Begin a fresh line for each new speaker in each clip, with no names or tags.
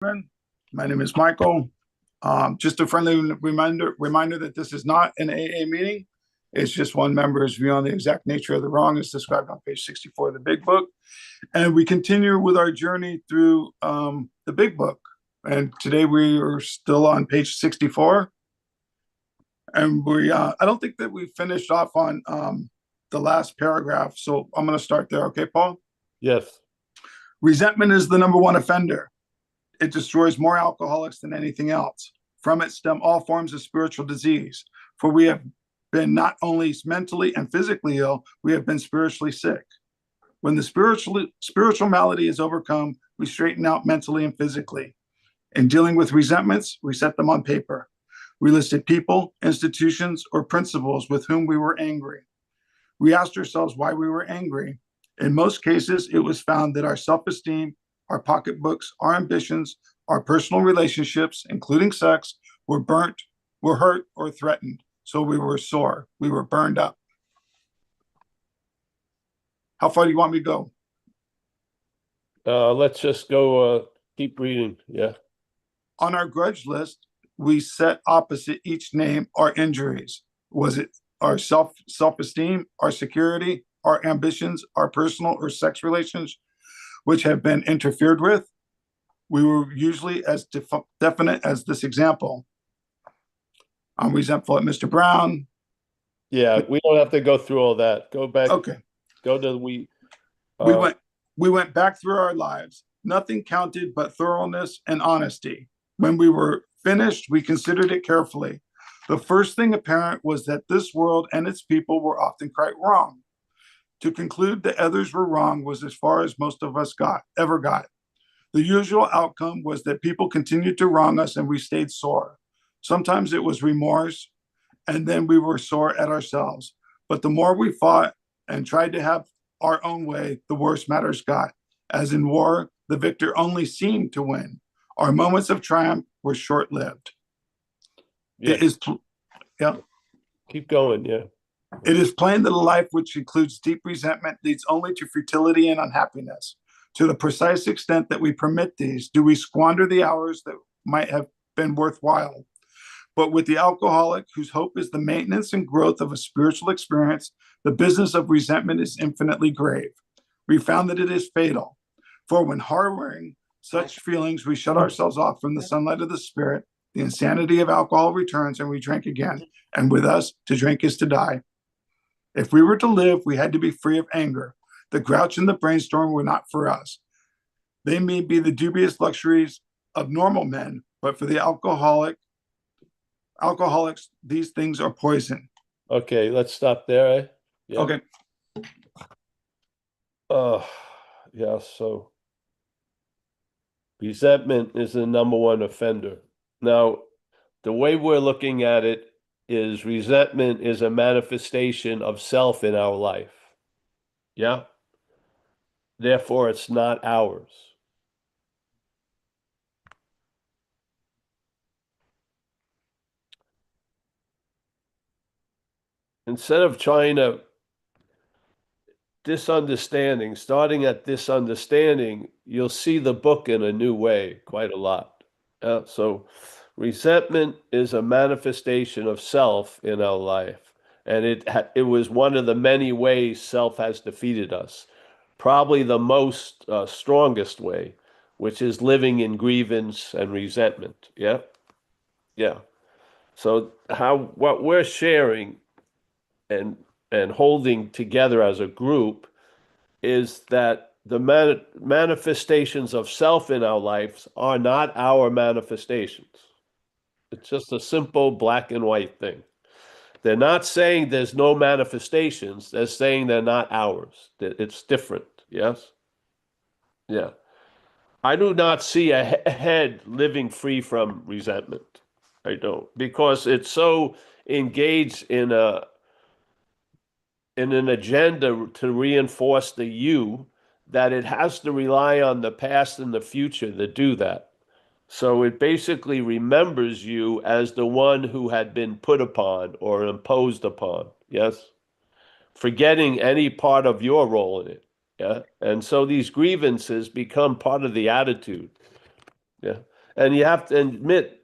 My name is Michael. Just a friendly reminder that this is not an AA meeting. It's just one member's view on the exact nature of the wrong as described on page 64 of the Big Book. And we continue with our journey through the Big Book. And today we are still on page 64. And I don't think that we finished off on the last paragraph. So I'm going to start there. Okay, Paul?
Yes.
Resentment is the number one offender. It destroys more alcoholics than anything else. From it stem all forms of spiritual disease. For we have been not only mentally and physically ill, we have been spiritually sick. When the spiritual malady is overcome, we straighten out mentally and physically. In dealing with resentments, we set them on paper. We listed people, institutions, or principles with whom we were angry. We asked ourselves why we were angry. In most cases, it was found that our self-esteem, our pocketbooks, our ambitions, our personal relationships, including sex, were burnt, were hurt, or threatened. So we were sore. We were burned up. How far do you want me to
go? Let's just go keep reading. Yeah.
On our grudge list, we set opposite each name our injuries. Was it our self-esteem, our security, our ambitions, our personal or sex relations, which have been interfered with? We were usually as definite as this example. I'm resentful at Mr. Brown.
Yeah, we don't have to go through all that. Go back.
Okay.
Go to
we went back through our lives. Nothing counted but thoroughness and honesty. When we were finished, we considered it carefully. The first thing apparent was that this world and its people were often quite wrong. To conclude that others were wrong was as far as most of us ever got. The usual outcome was that people continued to wrong us and we stayed sore. Sometimes it was remorse, and then we were sore at ourselves. But the more we fought and tried to have our own way, the worse matters got. As in war, the victor only seemed to win. Our moments of triumph were short-lived.
Yeah.
Yeah.
Keep going, yeah.
It is plain that a life which includes deep resentment leads only to futility and unhappiness. To the precise extent that we permit these, do we squander the hours that might have been worthwhile. But with the alcoholic, whose hope is the maintenance and growth of a spiritual experience, the business of resentment is infinitely grave. We found that it is fatal. For when harboring such feelings, we shut ourselves off from the sunlight of the spirit. The insanity of alcohol returns and we drink again. And with us, to drink is to die. If we were to live, we had to be free of anger. The grouch and the brainstorm were not for us. They may be the dubious luxuries of normal men, but for the alcoholics, these things are poison.
Okay, let's stop there. Eh?
Yeah. Okay.
Yeah, so resentment is the number one offender. Now, the way we're looking at it is resentment is a manifestation of self in our life. Yeah? Therefore, it's not ours. Instead of trying to starting at this understanding, you'll see the book in a new way quite a lot. So resentment is a manifestation of self in our life. And it was one of the many ways self has defeated us. Probably the most strongest way, which is living in grievance and resentment. Yeah? Yeah. So what we're sharing and holding together as a group is that the manifestations of self in our lives are not our manifestations. It's just a simple black and white thing. They're not saying there's no manifestations. They're saying they're not ours. It's different. Yes? Yeah. I do not see a head living free from resentment. I don't. Because it's so engaged in an agenda to reinforce the you that it has to rely on the past and the future to do that. So it basically remembers you as the one who had been put upon or imposed upon. Yes? Forgetting any part of your role in it. Yeah. And so these grievances become part of the attitude. Yeah. And you have to admit,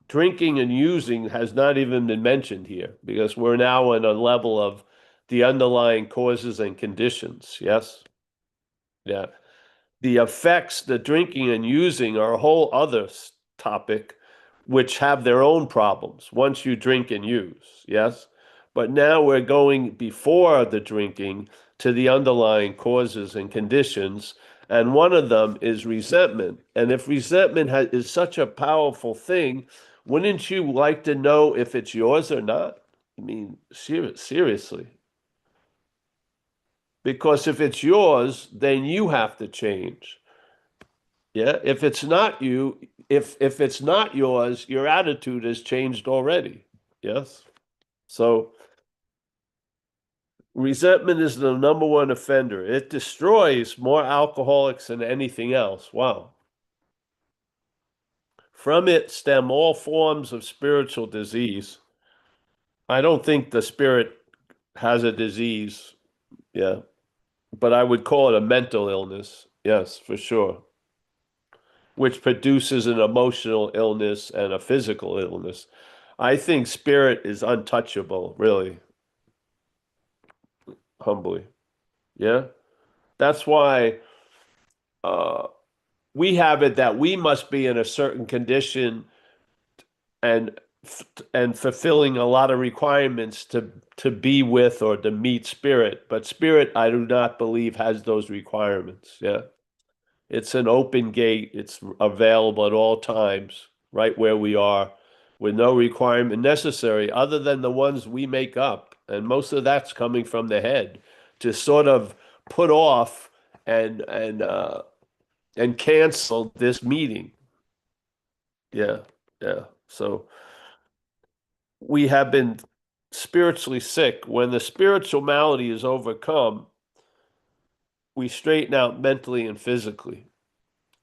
drinking and using has not even been mentioned here because we're now in a level of the underlying causes and conditions. Yes? Yeah. The effects, the drinking and using are a whole other topic, which have their own problems once you drink and use. Yes? But now we're going before the drinking to the underlying causes and conditions. And one of them is resentment. And if resentment is such a powerful thing, wouldn't you like to know if it's yours or not? I mean, seriously. Because if it's yours, then you have to change. Yeah. If it's not you, if it's not yours, your attitude has changed already. Yes. So resentment is the number one offender. It destroys more alcoholics than anything else. Wow. From it stem all forms of spiritual disease. I don't think the spirit has a disease. Yeah. But I would call it a mental illness. Yes, for sure. Which produces an emotional illness and a physical illness. I think spirit is untouchable, really, humbly. Yeah. That's why uh, we have it that we must be in a certain condition and and fulfilling a lot of requirements to be with or to meet spirit. But spirit, I do not believe has those requirements. Yeah. It's an open gate. It's available at all times, right where we are, with no requirement necessary other than the ones we make up. And most of that's coming from the head to sort of put off and and cancel this meeting. Yeah, yeah. So we have been spiritually sick. When the spiritual malady is overcome, we straighten out mentally and physically.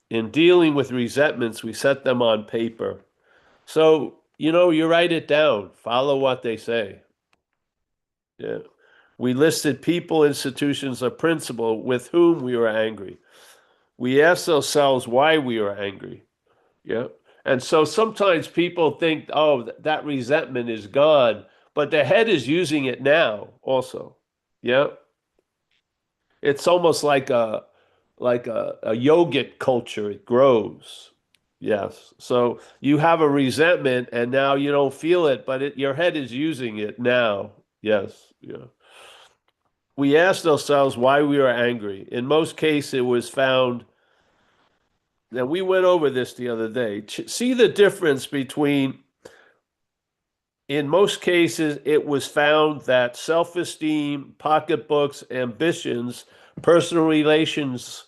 In dealing with resentments, we set them on paper. So, you write it down, follow what they say. Yeah. We listed people, institutions, or principle with whom we were angry. We asked ourselves why we were angry. Yeah. And so sometimes people think, oh, that resentment is gone, but the head is using it now also. Yeah. It's almost like a yogic culture. It grows. Yes. So you have a resentment and now you don't feel it, but your head is using it now. Yes. Yeah. We asked ourselves why we were angry. In most cases, it was found. Now we went over this the other day. See the difference between, in most cases, it was found that self-esteem, pocketbooks, ambitions, personal relations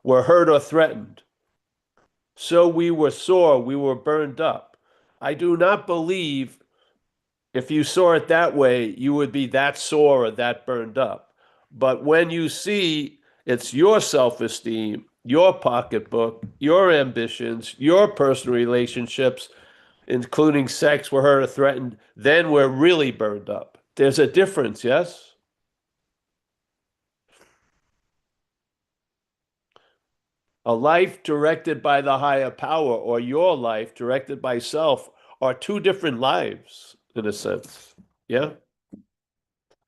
were hurt or threatened. So we were sore, we were burned up. I do not believe if you saw it that way, you would be that sore or that burned up. But when you see it's your self-esteem, your pocketbook, your ambitions, your personal relationships, including sex, were hurt or threatened, then we're really burned up. There's a difference, yes? A life directed by the higher power or your life directed by self are two different lives in a sense. Yeah.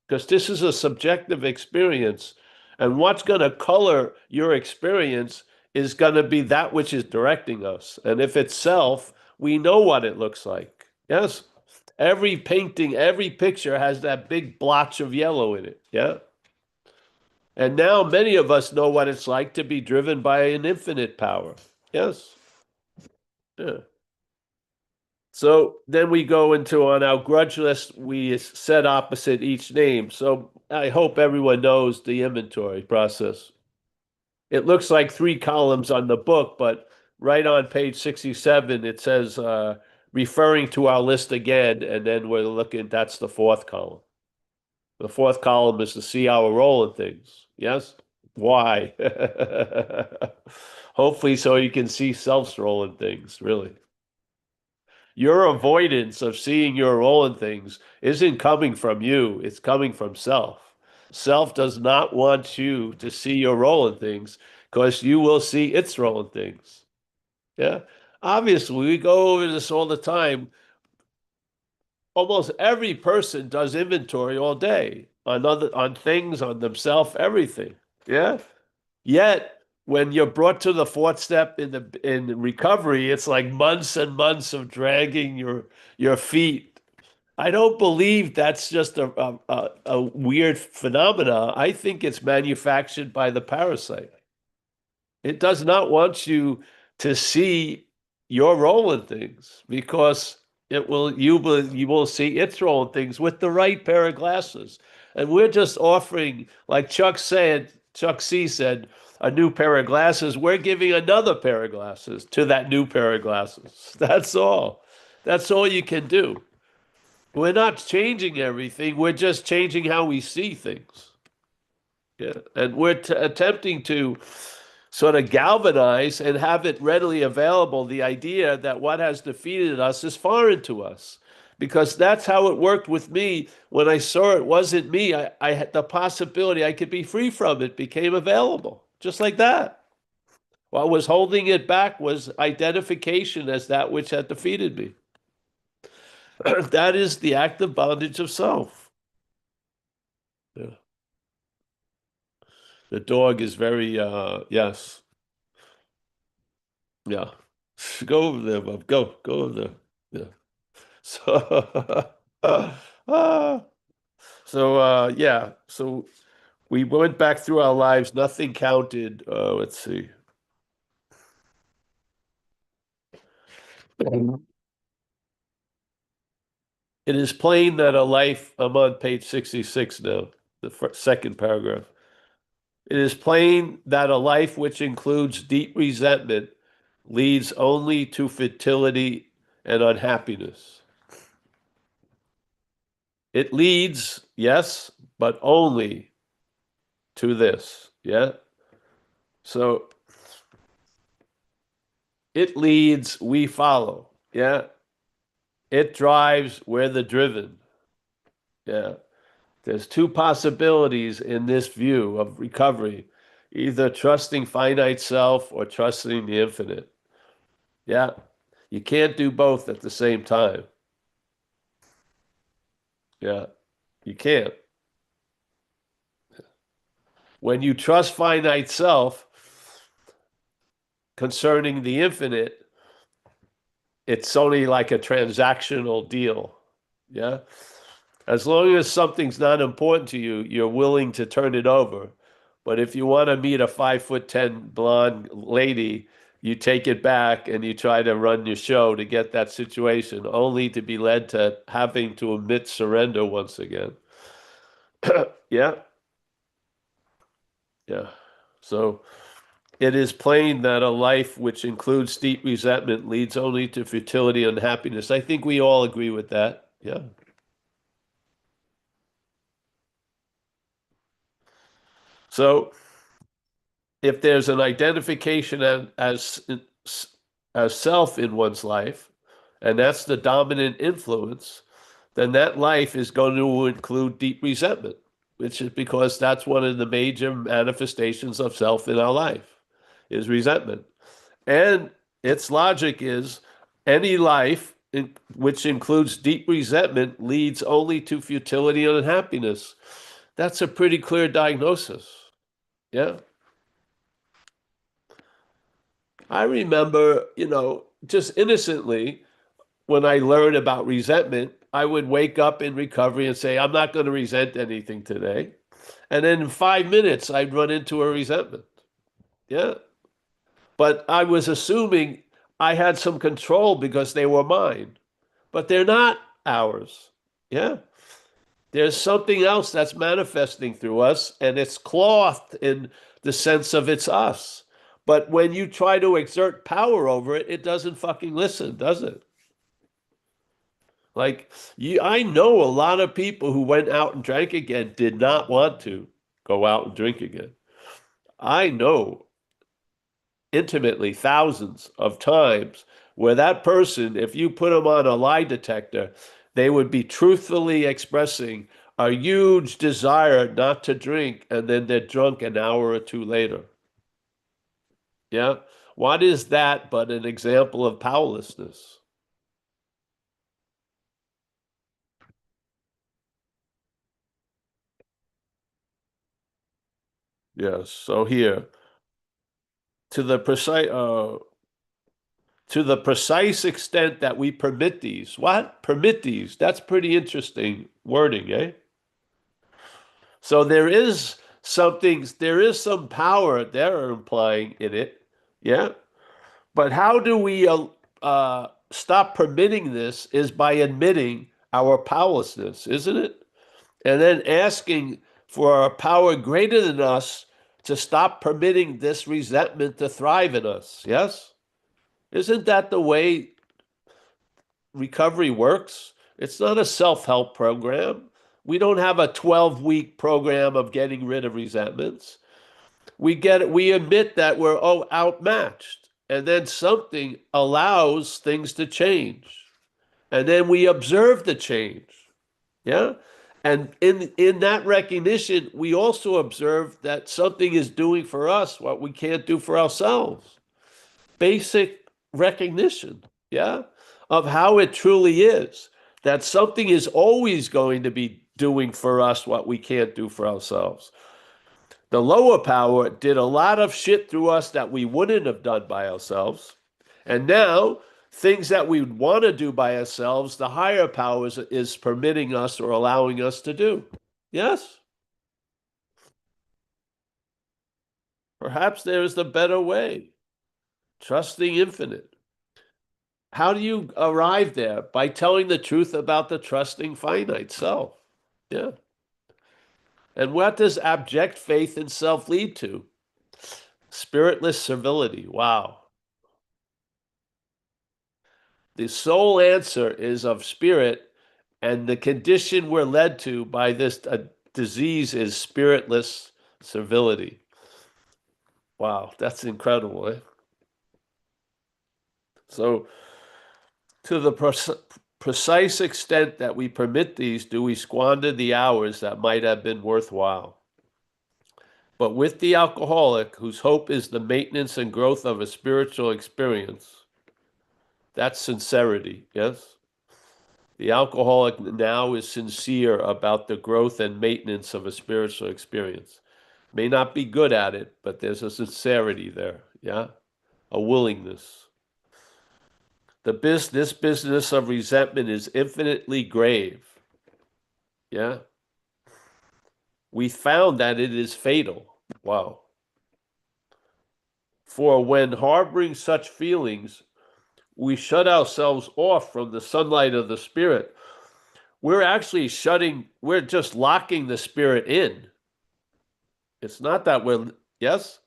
Because this is a subjective experience. And what's going to color your experience is going to be that which is directing us. And if it's self, we know what it looks like. Yes. Every painting, every picture has that big blotch of yellow in it. Yeah. And now many of us know what it's like to be driven by an infinite power. Yes. Yeah. So then we go into on our grudge list, we set opposite each name. So I hope everyone knows the inventory process. It looks like three columns on the book, but right on page 67, it says referring to our list again, and then we're looking, that's the fourth column. The fourth column is to see how we're rolling things. Yes? Why? Hopefully, so you can see self's rolling things, really. Your avoidance of seeing your role in things isn't coming from you, it's coming from self. Self does not want you to see your role in things because you will see its role in things. Yeah. Obviously, we go over this all the time. Almost every person does inventory all day on things, on themselves, everything. Yeah. Yet when you're brought to the fourth step in recovery, it's like months and months of dragging your feet. I don't believe that's just a weird phenomena. I think it's manufactured by the parasite. It does not want you to see your role in things because you will see its role in things with the right pair of glasses. And we're just offering, like Chuck C said, a new pair of glasses. We're giving another pair of glasses to that new pair of glasses. That's all. That's all you can do. We're not changing everything. We're just changing how we see things. Yeah. And we're attempting to sort of galvanize and have it readily available the idea that what has defeated us is foreign to us. Because that's how it worked with me. When I saw it wasn't me, I had the possibility I could be free from it became available, just like that. What was holding it back was identification as that which had defeated me. That is the active bondage of self. Yeah. The dog is very, yes. Yeah. Go over there, Bob. Go over there. Yeah. So, uh, yeah. So we went back through our lives. Nothing counted. Let's see. It is plain that a life, I'm on page 66 now, the second paragraph. It is plain that a life which includes deep resentment leads only to futility and unhappiness. It leads, yes, but only to this. Yeah. So it leads, we follow. Yeah. It drives, we're the driven. Yeah. There's two possibilities in this view of recovery, either trusting finite self or trusting the infinite. Yeah. You can't do both at the same time. Yeah. You can't. When you trust finite self concerning the infinite, it's only like a transactional deal. Yeah. As long as something's not important to you, you're willing to turn it over. But if you want to meet a 5'10" blonde lady, you take it back and you try to run your show to get that situation, only to be led to having to admit surrender once again. Yeah. Yeah. So it is plain that a life which includes deep resentment leads only to futility and happiness. I think we all agree with that. Yeah. So if there's an identification as self in one's life, and that's the dominant influence, then that life is going to include deep resentment, which is because that's one of the major manifestations of self in our life, is resentment. And its logic is any life which includes deep resentment leads only to futility and unhappiness. That's a pretty clear diagnosis. Yeah. I remember, just innocently, when I learned about resentment, I would wake up in recovery and say, I'm not going to resent anything today. And then in 5 minutes, I'd run into a resentment. Yeah. But I was assuming I had some control because they were mine, but they're not ours. Yeah. There's something else that's manifesting through us, and it's clothed in the sense of it's us. But when you try to exert power over it, it doesn't fucking listen, does it? Like I know a lot of people who went out and drank again did not want to go out and drink again. I know intimately thousands of times where that person, if you put them on a lie detector, they would be truthfully expressing a huge desire not to drink, and then they're drunk an hour or two later. Yeah. What is that but an example of powerlessness? Yes. So here, to the precise extent that we permit these. What? Permit these. That's pretty interesting wording, eh? So there is some power they're implying in it. Yeah. But how do we stop permitting this is by admitting our powerlessness, isn't it? And then asking for a power greater than us to stop permitting this resentment to thrive in us. Yes? Isn't that the way recovery works? It's not a self-help program. We don't have a 12-week program of getting rid of resentments. We admit that we're outmatched, and then something allows things to change. And then we observe the change. Yeah? And in that recognition, we also observe that something is doing for us what we can't do for ourselves. Basic recognition, yeah, of how it truly is. That something is always going to be doing for us what we can't do for ourselves. The lower power did a lot of shit through us that we wouldn't have done by ourselves. And now, things that we want to do by ourselves, the higher powers is permitting us or allowing us to do. Yes? Perhaps there is a better way. Trusting infinite. How do you arrive there? By telling the truth about the trusting finite self. Yeah. And what does abject faith in self lead to? Spiritless servility. Wow. The sole answer is of spirit, and the condition we're led to by this disease is spiritless servility. Wow, that's incredible, eh? So, to the precise extent that we permit these, do we squander the hours that might have been worthwhile. But with the alcoholic, whose hope is the maintenance and growth of a spiritual experience, that's sincerity, yes? The alcoholic now is sincere about the growth and maintenance of a spiritual experience. May not be good at it, but there's a sincerity there, yeah? A willingness. This business of resentment is infinitely grave, yeah? We found that it is fatal. Wow. For when harboring such feelings, we shut ourselves off from the sunlight of the spirit. We're just locking the spirit in. It's not that yes?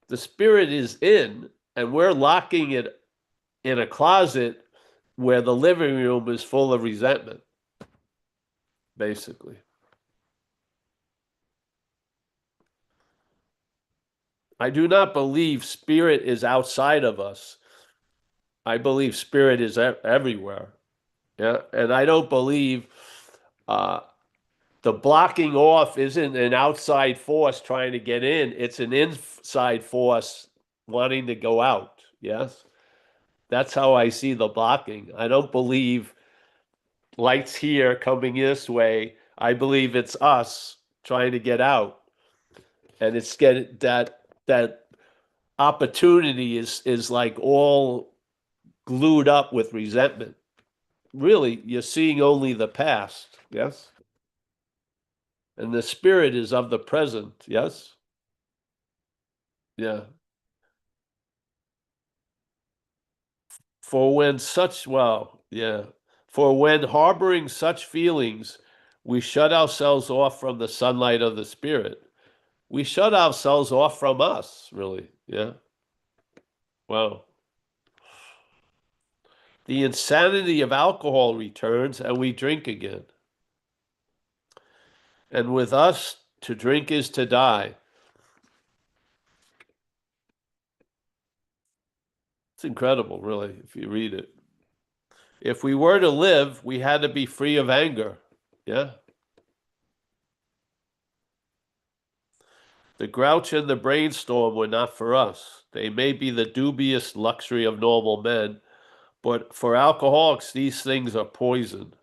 The spirit is in, and we're locking it in a closet where the living room is full of resentment, basically. I do not believe spirit is outside of us. I believe spirit is everywhere. Yeah, and I don't believe uh, the blocking off isn't an outside force trying to get in, it's an inside force wanting to go out. Yes. That's how I see the blocking. I don't believe lights here coming this way. I believe it's us trying to get out. And it's getting that opportunity is like all glued up with resentment. Really, you're seeing only the past. Yes. And the spirit is of the present. Yes. Yeah. Yeah. For when harboring such feelings, we shut ourselves off from the sunlight of the spirit. We shut ourselves off from us, really. Yeah. Wow. The insanity of alcohol returns and we drink again. And with us, to drink is to die. It's incredible, really, if you read it. If we were to live, we had to be free of anger. Yeah. The grouch and the brainstorm were not for us. They may be the dubious luxury of normal men, but for alcoholics, these things are poison.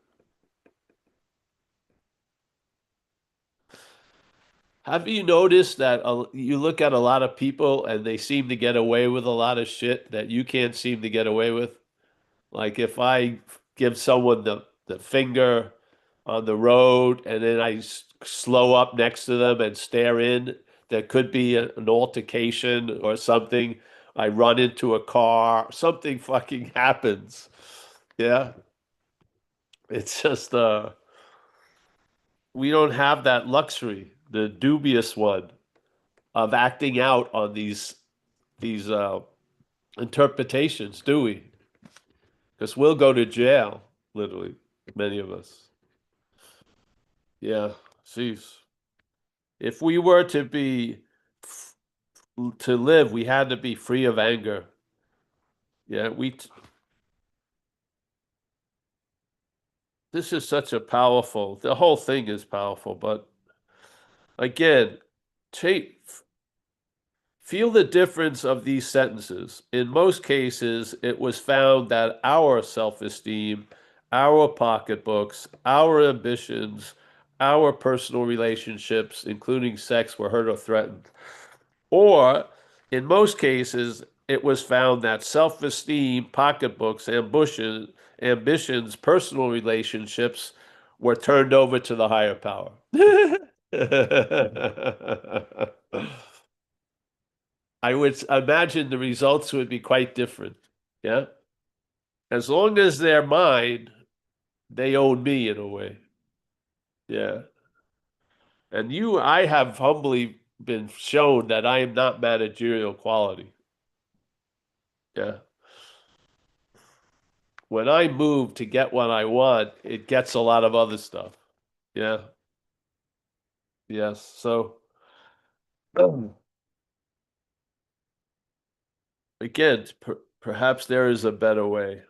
Have you noticed that you look at a lot of people and they seem to get away with a lot of shit that you can't seem to get away with? Like if I give someone the finger on the road and then I slow up next to them and stare in, there could be an altercation or something. I run into a car, something fucking happens. Yeah. It's just we don't have that luxury, the dubious one of acting out on these interpretations, do we? Because we'll go to jail, literally, many of us. Yeah, jeez. If we were to live, we had to be free of anger. Yeah, this is such a powerful, the whole thing is powerful, but again, take feel the difference of these sentences. In most cases, it was found that our self-esteem, our pocketbooks, our ambitions, our personal relationships, including sex, were hurt or threatened. Or, in most cases, it was found that self-esteem, pocketbooks, ambitions, personal relationships were turned over to the higher power. I would imagine the results would be quite different. Yeah. As long as they're mine, they own me in a way. Yeah. And I have humbly been shown that I am not managerial quality. Yeah. When I move to get what I want, it gets a lot of other stuff. Yeah. Yes. So again, perhaps there is a better way.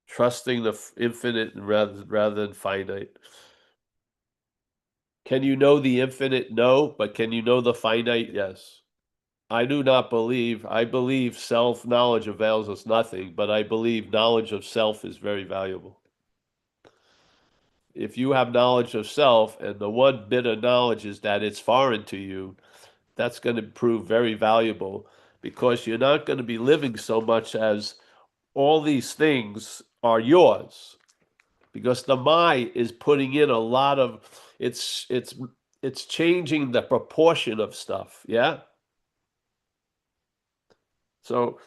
Trusting the infinite rather than finite. Can you know the infinite? No, but can you know the finite? Yes. I believe self-knowledge avails us nothing, but I believe knowledge of self is very valuable. If you have knowledge of self and the one bit of knowledge is that it's foreign to you, that's going to prove very valuable because you're not going to be living so much as all these things are yours. Because the my is putting in a lot of it's changing the proportion of stuff. Yeah. So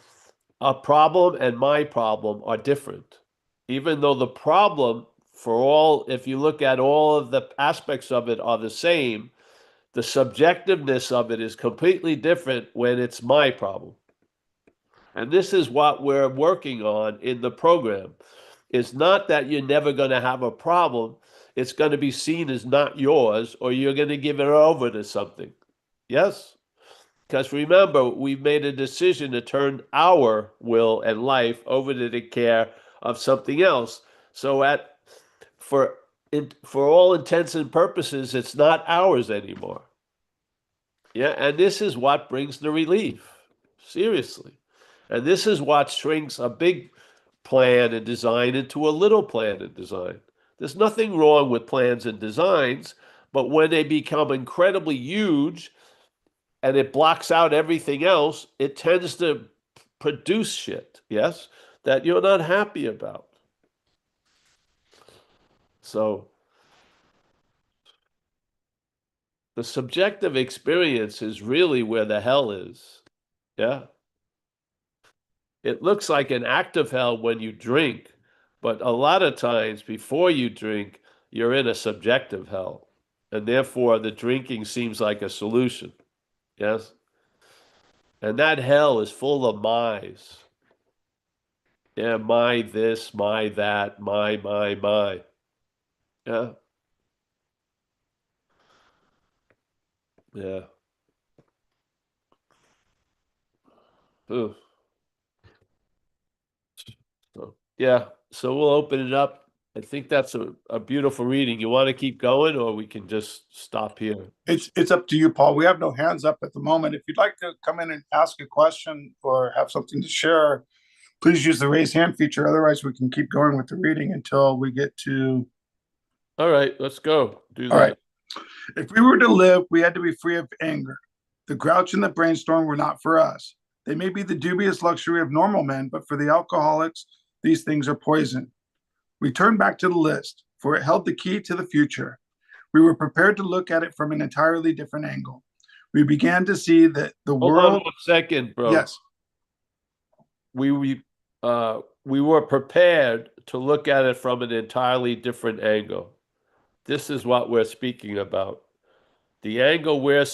a problem and my problem are different. Even though the problem for all, if you look at all of the aspects of it are the same, the subjectiveness of it is completely different when it's my problem. And this is what we're working on in the program. It's not that you're never going to have a problem. It's going to be seen as not yours, or you're going to give it over to something. Yes? Because remember, we've made a decision to turn our will and life over to the care of something else. So for for all intents and purposes, it's not ours anymore. Yeah, and this is what brings the relief. Seriously. And this is what shrinks a big plan and design into a little plan and design. There's nothing wrong with plans and designs, but when they become incredibly huge and it blocks out everything else, it tends to produce shit, yes, that you're not happy about. So the subjective experience is really where the hell is. Yeah. It looks like an active hell when you drink, but a lot of times before you drink, you're in a subjective hell. And therefore, the drinking seems like a solution. Yes. And that hell is full of my's. Yeah, my this, my that, my. Yeah. Yeah. Ooh. So, yeah. So we'll open it up I think that's a beautiful reading. You want to keep going, or we can just stop here?
It's up to you, Paul. We have no hands up at the moment. If you'd like to come in and ask a question or have something to share, please use the raise hand feature. Otherwise, we can keep going with the reading until we get to.
All right, let's go. Do
All right.
that.
If we were to live, we had to be free of anger. The grouch and the brainstorm were not for us. They may be the dubious luxury of normal men, but for the alcoholics, these things are poison. We turned back to the list, for it held the key to the future. We were prepared to look at it from an entirely different angle. We began to see that the
Hold on
world.
one second, bro.
Yes,
We were prepared to look at it from an entirely different angle. This is what we're speaking about. The angle we're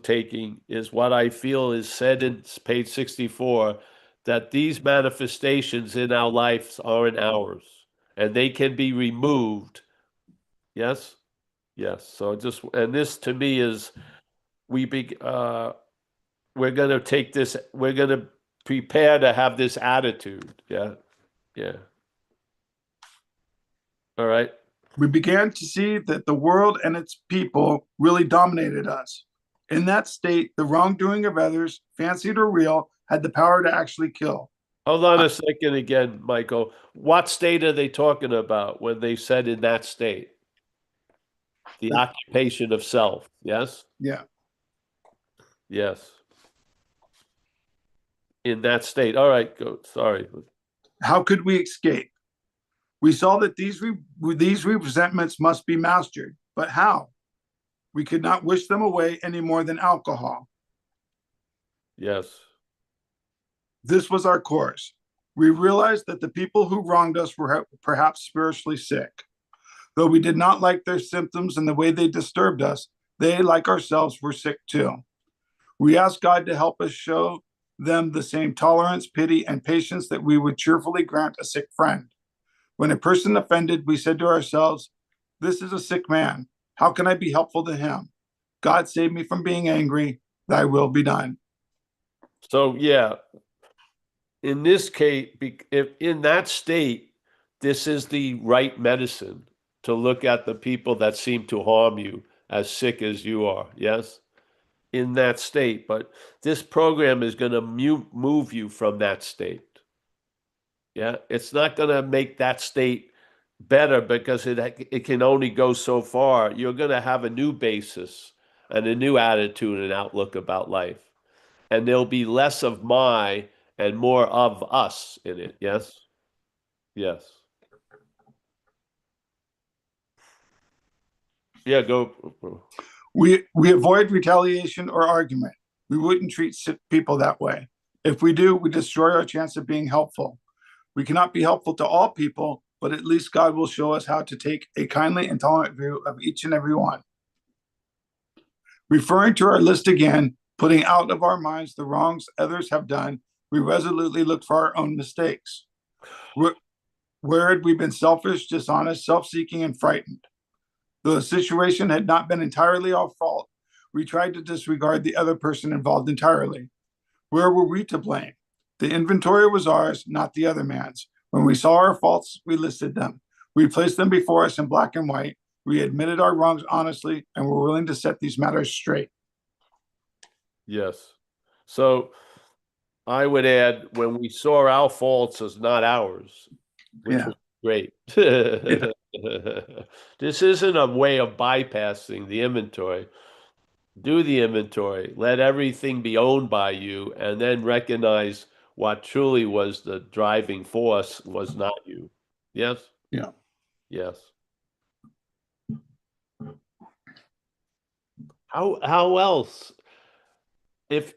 taking is what I feel is said in page 64, that these manifestations in our lives aren't ours, and they can be removed. Yes? Yes. So and this to me is, we're going to take this, we're going to prepare to have this attitude. Yeah. Yeah. All right.
we began to see that the world and its people really dominated us. In that state, the wrongdoing of others, fancied or real, had the power to actually kill.
Hold on a second again, Michael. What state are they talking about when they said in that state? The occupation of self. Yes?
Yeah.
Yes. In that state. All right, go. Sorry.
How could we escape? We saw that these resentments must be mastered, but how? We could not wish them away any more than alcohol.
Yes.
This was our course. We realized that the people who wronged us were perhaps spiritually sick. Though we did not like their symptoms and the way they disturbed us, they, like ourselves, were sick too. We asked God to help us show them the same tolerance, pity, and patience that we would cheerfully grant a sick friend. When a person offended, we said to ourselves, "This is a sick man. How can I be helpful to him? God save me from being angry. Thy will be done."
So, yeah, in this case, if in that state, this is the right medicine to look at the people that seem to harm you as sick as you are. Yes? In that state. But this program is going to move you from that state. Yeah, it's not going to make that state better because it can only go so far. You're going to have a new basis and a new attitude and outlook about life. And there'll be less of my and more of us in it. Yes? Yes. Yeah, go.
We avoid retaliation or argument. We wouldn't treat sick people that way. If we do, we destroy our chance of being helpful. We cannot be helpful to all people, but at least God will show us how to take a kindly and tolerant view of each and every one. Referring to our list again, putting out of our minds the wrongs others have done, we resolutely look for our own mistakes. Where had we been selfish, dishonest, self-seeking, and frightened? Though the situation had not been entirely our fault, we tried to disregard the other person involved entirely. Where were we to blame? The inventory was ours, not the other man's. When we saw our faults, we listed them. We placed them before us in black and white. We admitted our wrongs honestly and were willing to set these matters straight.
Yes. So I would add, when we saw our faults as not ours, which
Yeah.
was great.
Yeah.
This isn't a way of bypassing the inventory. Do the inventory, let everything be owned by you, and then recognize what truly was the driving force was not you. Yes?
Yeah.
Yes. How else? If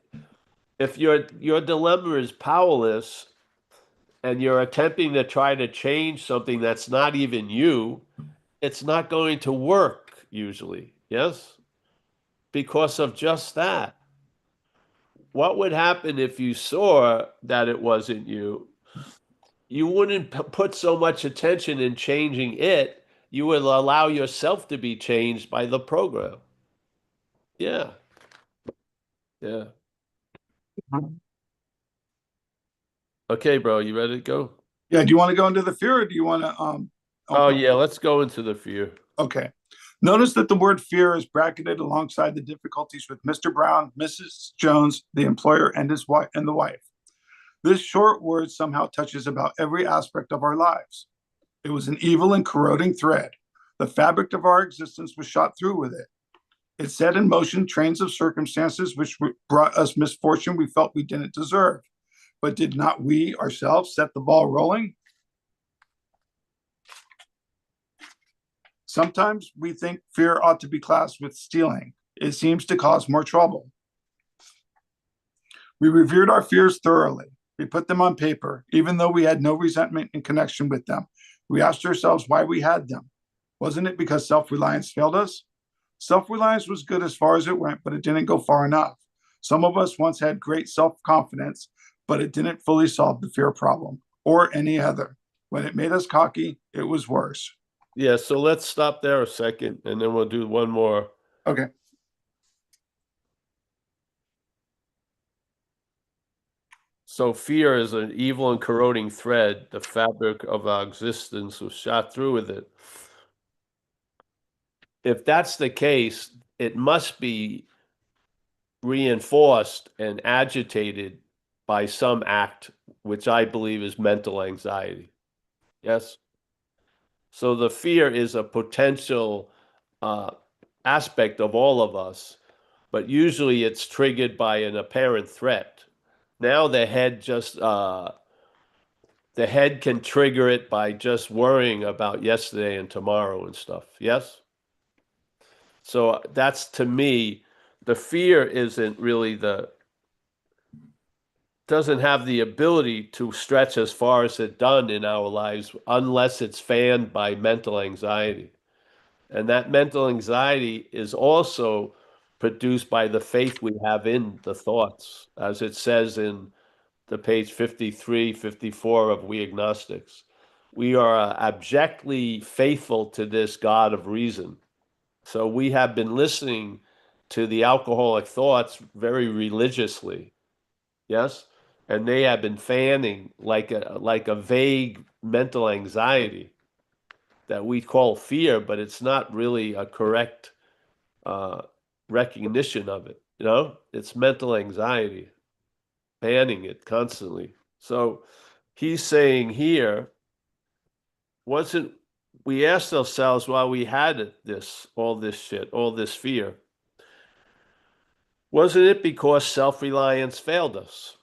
your dilemma is powerless and you're attempting to try to change something that's not even you, it's not going to work usually. Yes? Because of just that. What would happen if you saw that it wasn't you? You wouldn't put so much attention in changing it. You would allow yourself to be changed by the program. Yeah. Yeah. Okay, bro, you ready to go?
Yeah. Do you want to go into the fear or do you want to
Oh, yeah, let's go into the fear.
Okay. Notice that the word fear is bracketed alongside the difficulties with Mr. Brown, Mrs. Jones, the employer, and his wife and the wife. This short word somehow touches about every aspect of our lives. It was an evil and corroding thread. The fabric of our existence was shot through with it. It set in motion trains of circumstances which brought us misfortune we felt we didn't deserve. But did not we ourselves set the ball rolling? Sometimes we think fear ought to be classed with stealing. It seems to cause more trouble. We reviewed our fears thoroughly. We put them on paper, even though we had no resentment in connection with them. We asked ourselves why we had them. Wasn't it because self-reliance failed us? Self-reliance was good as far as it went, but it didn't go far enough. Some of us once had great self-confidence, but it didn't fully solve the fear problem or any other. When it made us cocky, it was worse.
Yeah, so let's stop there a second, and then we'll do one more.
Okay.
So fear is an evil and corroding thread. The fabric of our existence was shot through with it. If that's the case, it must be reinforced and agitated by some act, which I believe is mental anxiety. Yes? So the fear is a potential aspect of all of us, but usually it's triggered by an apparent threat. Now the head can trigger it by just worrying about yesterday and tomorrow and stuff. Yes? So that's, to me, the fear isn't really doesn't have the ability to stretch as far as it done in our lives unless it's fanned by mental anxiety. And that mental anxiety is also produced by the faith we have in the thoughts, as it says in the page 53, 54 of We Agnostics. We are abjectly faithful to this God of reason. So we have been listening to the alcoholic thoughts very religiously. Yes? And they have been fanning like a vague mental anxiety that we call fear, but it's not really a correct recognition of it. You know, it's mental anxiety, fanning it constantly. So he's saying here, wasn't we asked ourselves why we had all this shit, all this fear? Wasn't it because self-reliance failed us?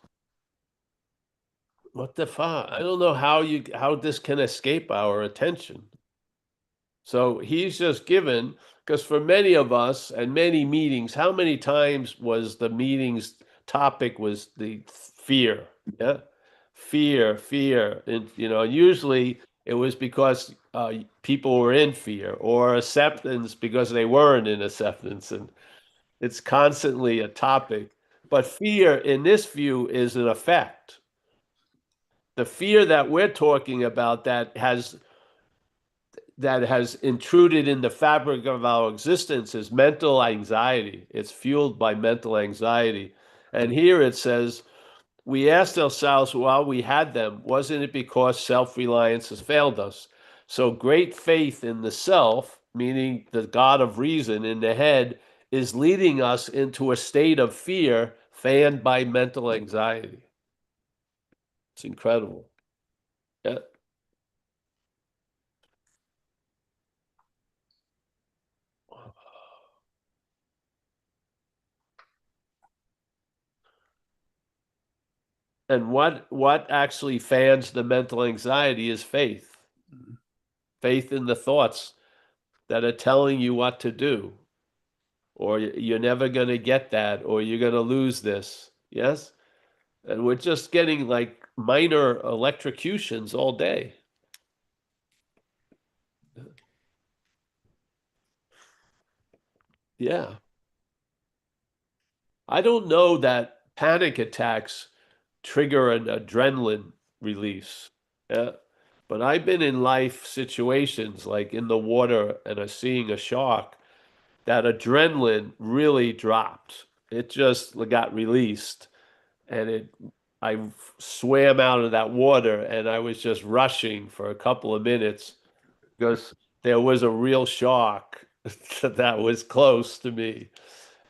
What the fuck? I don't know how this can escape our attention. So he's just given, because for many of us and many meetings, how many times was the meeting's topic was the fear? Yeah. Fear. And, usually it was because people were in fear, or acceptance because they weren't in acceptance. And it's constantly a topic. But fear in this view is an effect. The fear that we're talking about that has intruded in the fabric of our existence is mental anxiety. It's fueled by mental anxiety. And here it says, we asked ourselves while we had them, wasn't it because self-reliance has failed us? So great faith in the self, meaning the God of reason in the head, is leading us into a state of fear fanned by mental anxiety. It's incredible. Yeah. And what actually fans the mental anxiety is faith. Faith in the thoughts that are telling you what to do, or you're never going to get that, or you're going to lose this. Yes? And we're just getting like minor electrocutions all day. Yeah. I don't know that panic attacks trigger an adrenaline release. Yeah. But I've been in life situations like in the water and seeing a shark, that adrenaline really dropped. It just got released, and I swam out of that water and I was just rushing for a couple of minutes. because there was a real shock that was close to me.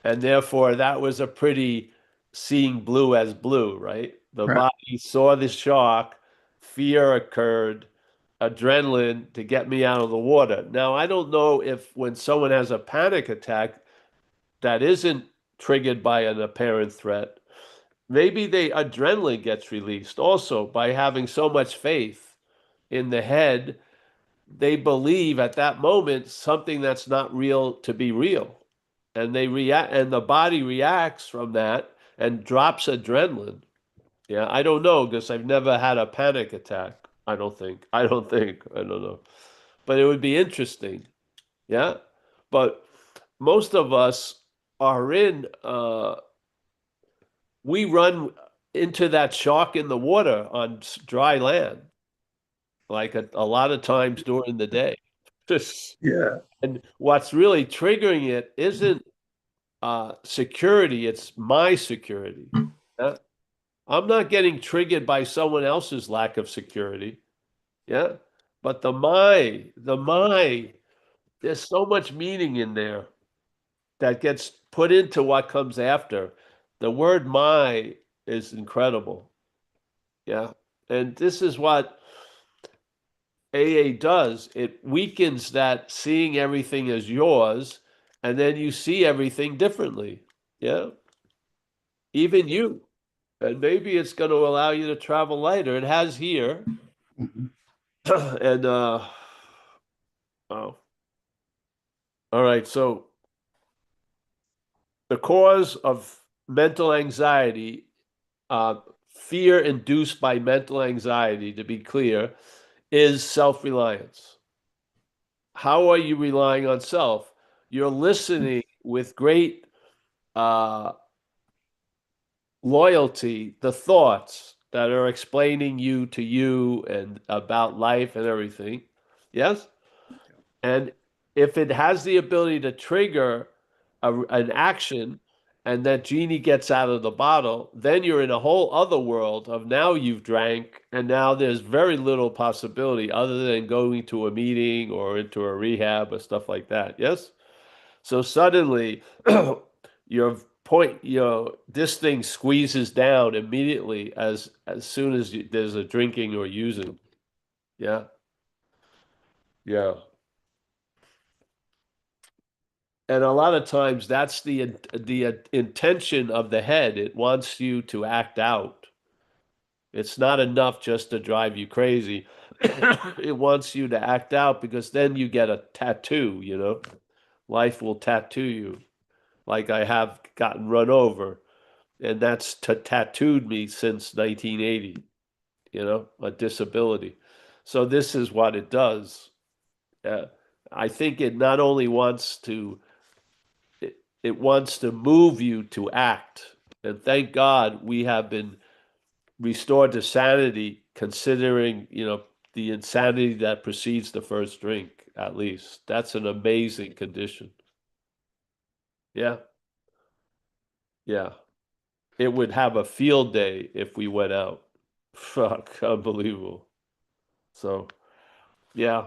And therefore, that was a pretty seeing blue as blue, right? The
Right.
body saw the shock, fear occurred, adrenaline to get me out of the water. Now, I don't know if when someone has a panic attack that isn't triggered by an apparent threat, maybe the adrenaline gets released also by having so much faith in the head. They believe at that moment something that's not real to be real. And they react, and the body reacts from that and drops adrenaline. Yeah, I don't know because I've never had a panic attack. I don't think. I don't think. I don't know. But it would be interesting. Yeah. But most of us are we run into that shock in the water on dry land, like a lot of times during the day.
Yeah.
And what's really triggering it isn't security, it's my security. Yeah? I'm not getting triggered by someone else's lack of security. Yeah. But the my, there's so much meaning in there that gets put into what comes after. The word my is incredible. Yeah. And this is what AA does. It weakens that seeing everything as yours, and then you see everything differently. Yeah. Even you. And maybe it's going to allow you to travel lighter. It has here.
Mhm.
And oh. All right. So the cause of mental anxiety, fear induced by mental anxiety, to be clear, is self-reliance. How are you relying on self? You're listening with great uh, loyalty, the thoughts that are explaining you to you and about life and everything. Yes? And if it has the ability to trigger an action and that genie gets out of the bottle, then you're in a whole other world of now you've drank and now there's very little possibility other than going to a meeting or into a rehab or stuff like that. Yes? So suddenly your point, this thing squeezes down immediately as soon as there's a drinking or using. Yeah. Yeah. And a lot of times that's the intention of the head. It wants you to act out. It's not enough just to drive you crazy. It wants you to act out because then you get a tattoo, Life will tattoo you. Like I have gotten run over, and that's tattooed me since 1980, a disability. So this is what it does. Uh, I think it not only it wants to move you to act. And thank God we have been restored to sanity, considering, the insanity that precedes the first drink, at least. That's an amazing condition. Yeah, yeah. It would have a field day if we went out. Fuck, unbelievable. So, yeah,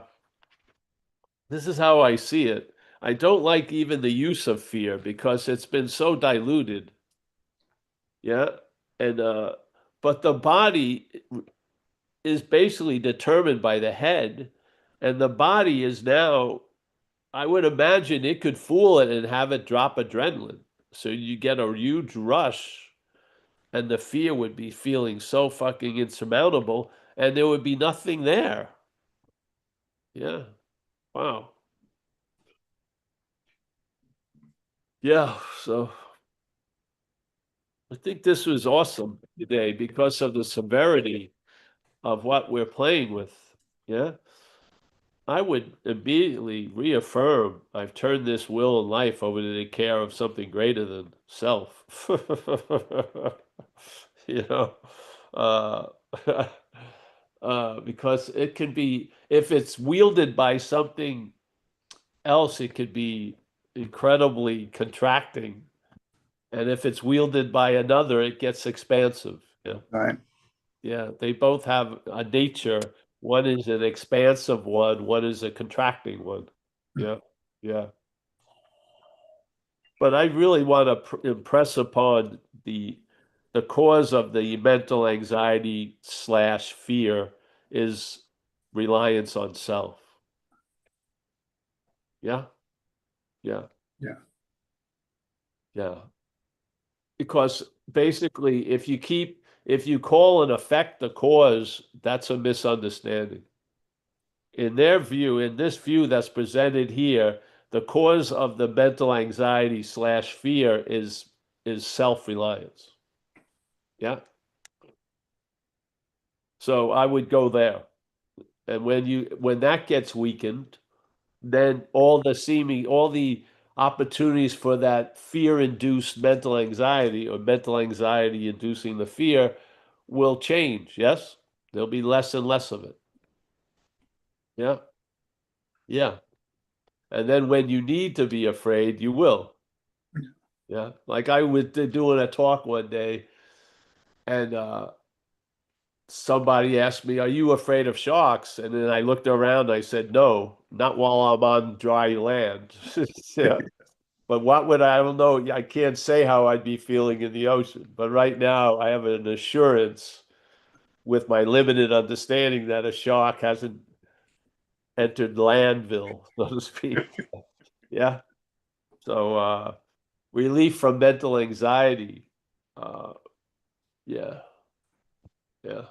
this is how I see it. I don't like even the use of fear because it's been so diluted. Yeah. And but the body is basically determined by the head, and the body is now, I would imagine it could fool it and have it drop adrenaline. So you get a huge rush, and the fear would be feeling so fucking insurmountable, and there would be nothing there. Yeah. Wow. Yeah. So I think this was awesome today because of the severity of what we're playing with. Yeah. I would immediately reaffirm I've turned this will and life over to the care of something greater than self. You know, uh, because it can be, if it's wielded by something else, it could be incredibly contracting. And if it's wielded by another, it gets expansive. Yeah.
Right.
Yeah. They both have a nature One is an expansive one is a contracting one. Yeah, yeah. But I really want to impress upon the cause of the mental anxiety slash fear is reliance on self. Yeah, yeah,
Yeah.
yeah. Because basically, if you call an effect the cause, that's a misunderstanding. In their view, in this view that's presented here, the cause of the mental anxiety slash fear is self-reliance. Yeah. So I would go there. And when that gets weakened, then all the opportunities for that fear-induced mental anxiety or mental anxiety inducing the fear will change. Yes? There'll be less and less of it. Yeah. Yeah. And then when you need to be afraid, you will. Yeah. Like I was doing a talk one day and somebody asked me, "Are you afraid of sharks?" And then I looked around, and I said, "No, not while I'm on dry land." Yeah. But I don't know. I can't say how I'd be feeling in the ocean. But right now, I have an assurance with my limited understanding that a shark hasn't entered Landville, so to speak. Yeah. So, relief from mental anxiety. Uh, yeah. Yeah.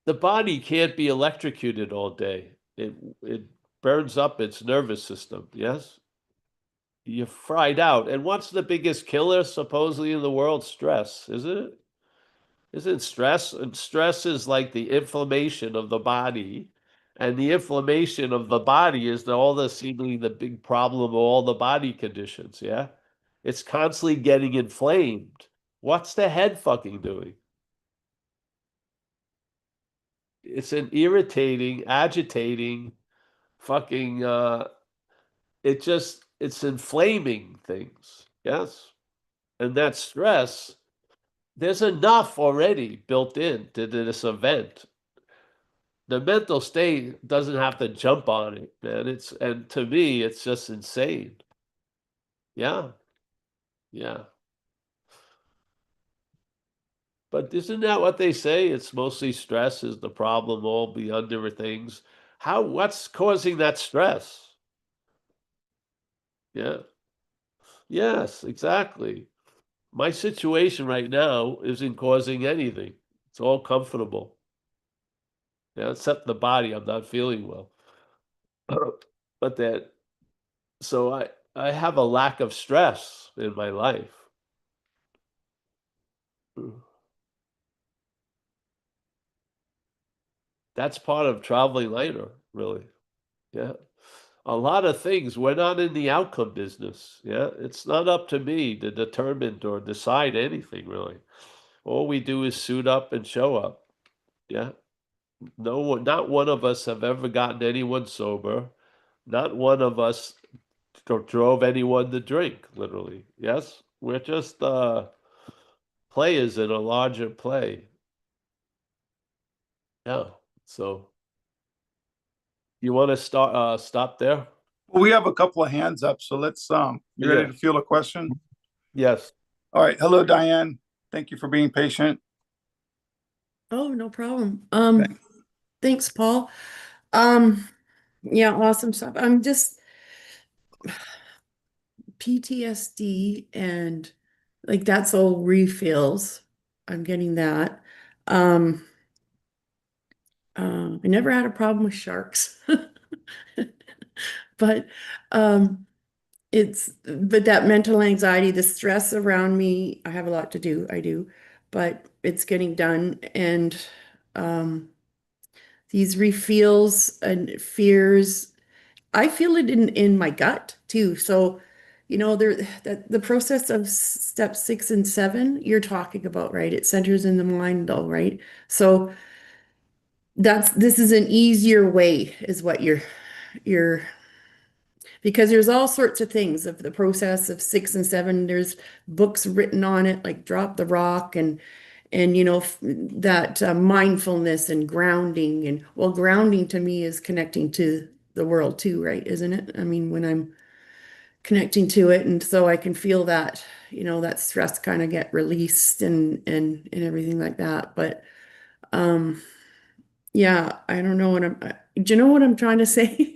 The body can't be electrocuted all day. It burns up its nervous system. Yes. You're fried out. And what's the biggest killer supposedly in the world? Stress, isn't it? Isn't stress? And stress is like the inflammation of the body. And the inflammation of the body is all the seemingly the big problem of all the body conditions. Yeah. It's constantly getting inflamed. What's the head fucking doing? It's an irritating, agitating, fucking it's inflaming things. Yes. And that stress, there's enough already built into this event. The mental state doesn't have to jump on it, man. And to me, it's just insane. Yeah, yeah. But isn't that what they say? It's mostly stress is the problem, all the under things. What's causing that stress? Yeah. Yes, exactly. My situation right now isn't causing anything. It's all comfortable. Yeah, except the body, I'm not feeling well. But that so I have a lack of stress in my life. That's part of traveling later, really. Yeah. A lot of things. We're not in the outcome business. Yeah. It's not up to me to determine or decide anything, really. All we do is suit up and show up. Yeah. No one, not one of us have ever gotten anyone sober. Not one of us drove anyone to drink, literally. Yes. We're just players in a larger play. Yeah. So you want to stop there?
Well, we have a couple of hands up, so you ready
Yeah.
to field a question?
Yes.
All right. Hello, Diane. Thank you for being patient.
Oh, no problem.
Thank-
Thanks, Paul. Um, yeah, awesome stuff. I'm just PTSD and like that's all refills. I'm getting that. Um, I never had a problem with sharks. But but that mental anxiety, the stress around me, I have a lot to do, I do, but it's getting done. And um these refeels and fears, I feel it in my gut too. So, the process of step 6 and 7 you're talking about, right? It centers in the mind though, right? So this is an easier way, is what you're because there's all sorts of things of the process of 6 and 7. There's books written on it, like Drop the Rock, and that mindfulness and grounding, and well, grounding to me is connecting to the world too, right? Isn't it? I mean, when I'm connecting to it, and so I can feel that, that stress kind of get released and everything like that. But um yeah, I don't know what do you know what I'm trying to say?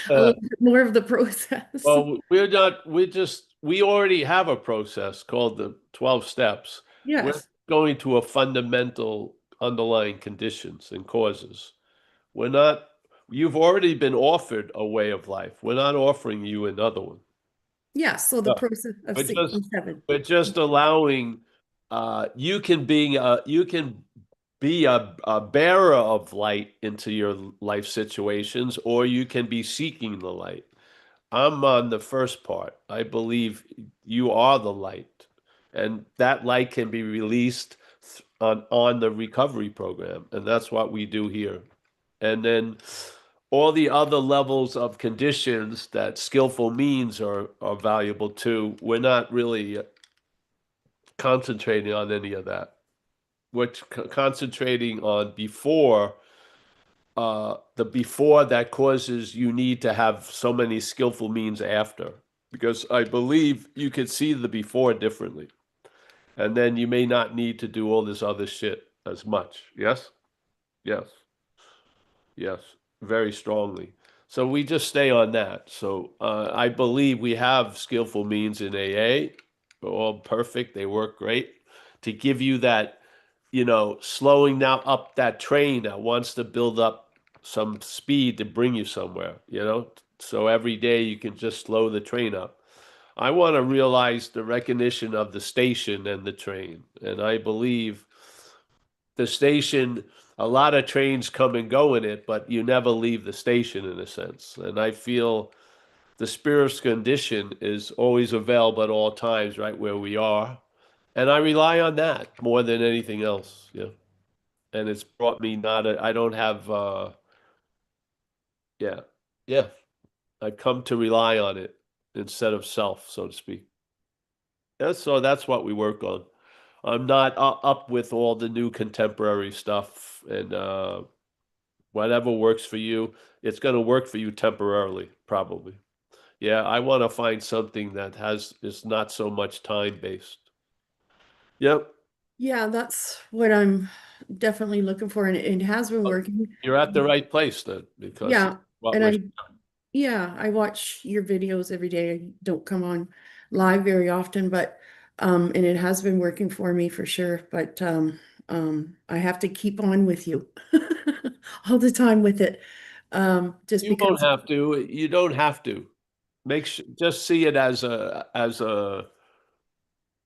A
Uh,
little bit more of the process.
well, we already have a process called the 12 steps. We're
Yes.
going to a fundamental underlying conditions and causes. We're not, you've already been offered a way of life. We're not offering you another one.
Yeah, so the
No,
process of
we're
six
just
and seven.
we're just allowing you can be a bearer of light into your life situations, or you can be seeking the light. I'm on the first part. I believe you are the light, and that light can be released on the recovery program, and that's what we do here. And then all the other levels of conditions that skillful means are valuable too. We're not really concentrating on any of that. We're concentrating on the before that causes you need to have so many skillful means after, because I believe you could see the before differently, and then you may not need to do all this other shit as much. Yes, yes, yes, very strongly. So we just stay on that. So I believe we have skillful means in AA. They're all perfect. They work great to give you that, slowing down up that train that wants to build up some speed to bring you somewhere. So every day you can just slow the train up. I want to realize the recognition of the station and the train. And I believe the station, a lot of trains come and go in it, but you never leave the station in a sense. And I feel the spirit's condition is always available at all times, right where we are. And I rely on that more than anything else. Yeah. And it's brought me I don't have, yeah, yeah. I come to rely on it instead of self, so to speak. Yeah, so that's what we work on. I'm not up with all the new contemporary stuff, and whatever works for you, it's going to work for you temporarily, probably. Yeah, I want to find something that is not so much time based. Yep.
Yeah, that's what I'm definitely looking for, and it has been working.
You're at the right place then, because
Yeah,
what
and
we're
I watch your videos every day. I don't come on live very often, but and it has been working for me for sure. But I have to keep on with you all the time with it. Just
you don't
because,
have to. You don't have to. Just see it as a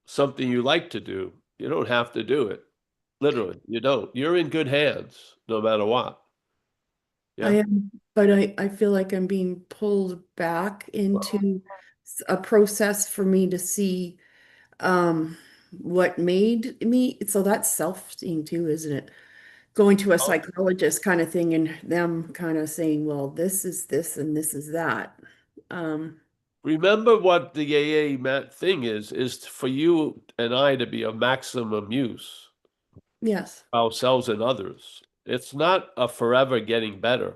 something you like to do. You don't have to do it. Literally, you don't. You're in good hands, no matter what.
I
Yeah.
am, but I feel like I'm being pulled back into a process for me to see um what made me. So that's self-esteem too, isn't it? Going to a
Well,
psychologist kind of thing, and them kind of saying, well, this is this and this is that. Um,
remember what the thing is for you and I to be of maximum use,
yes.
ourselves and others. It's not a forever getting better.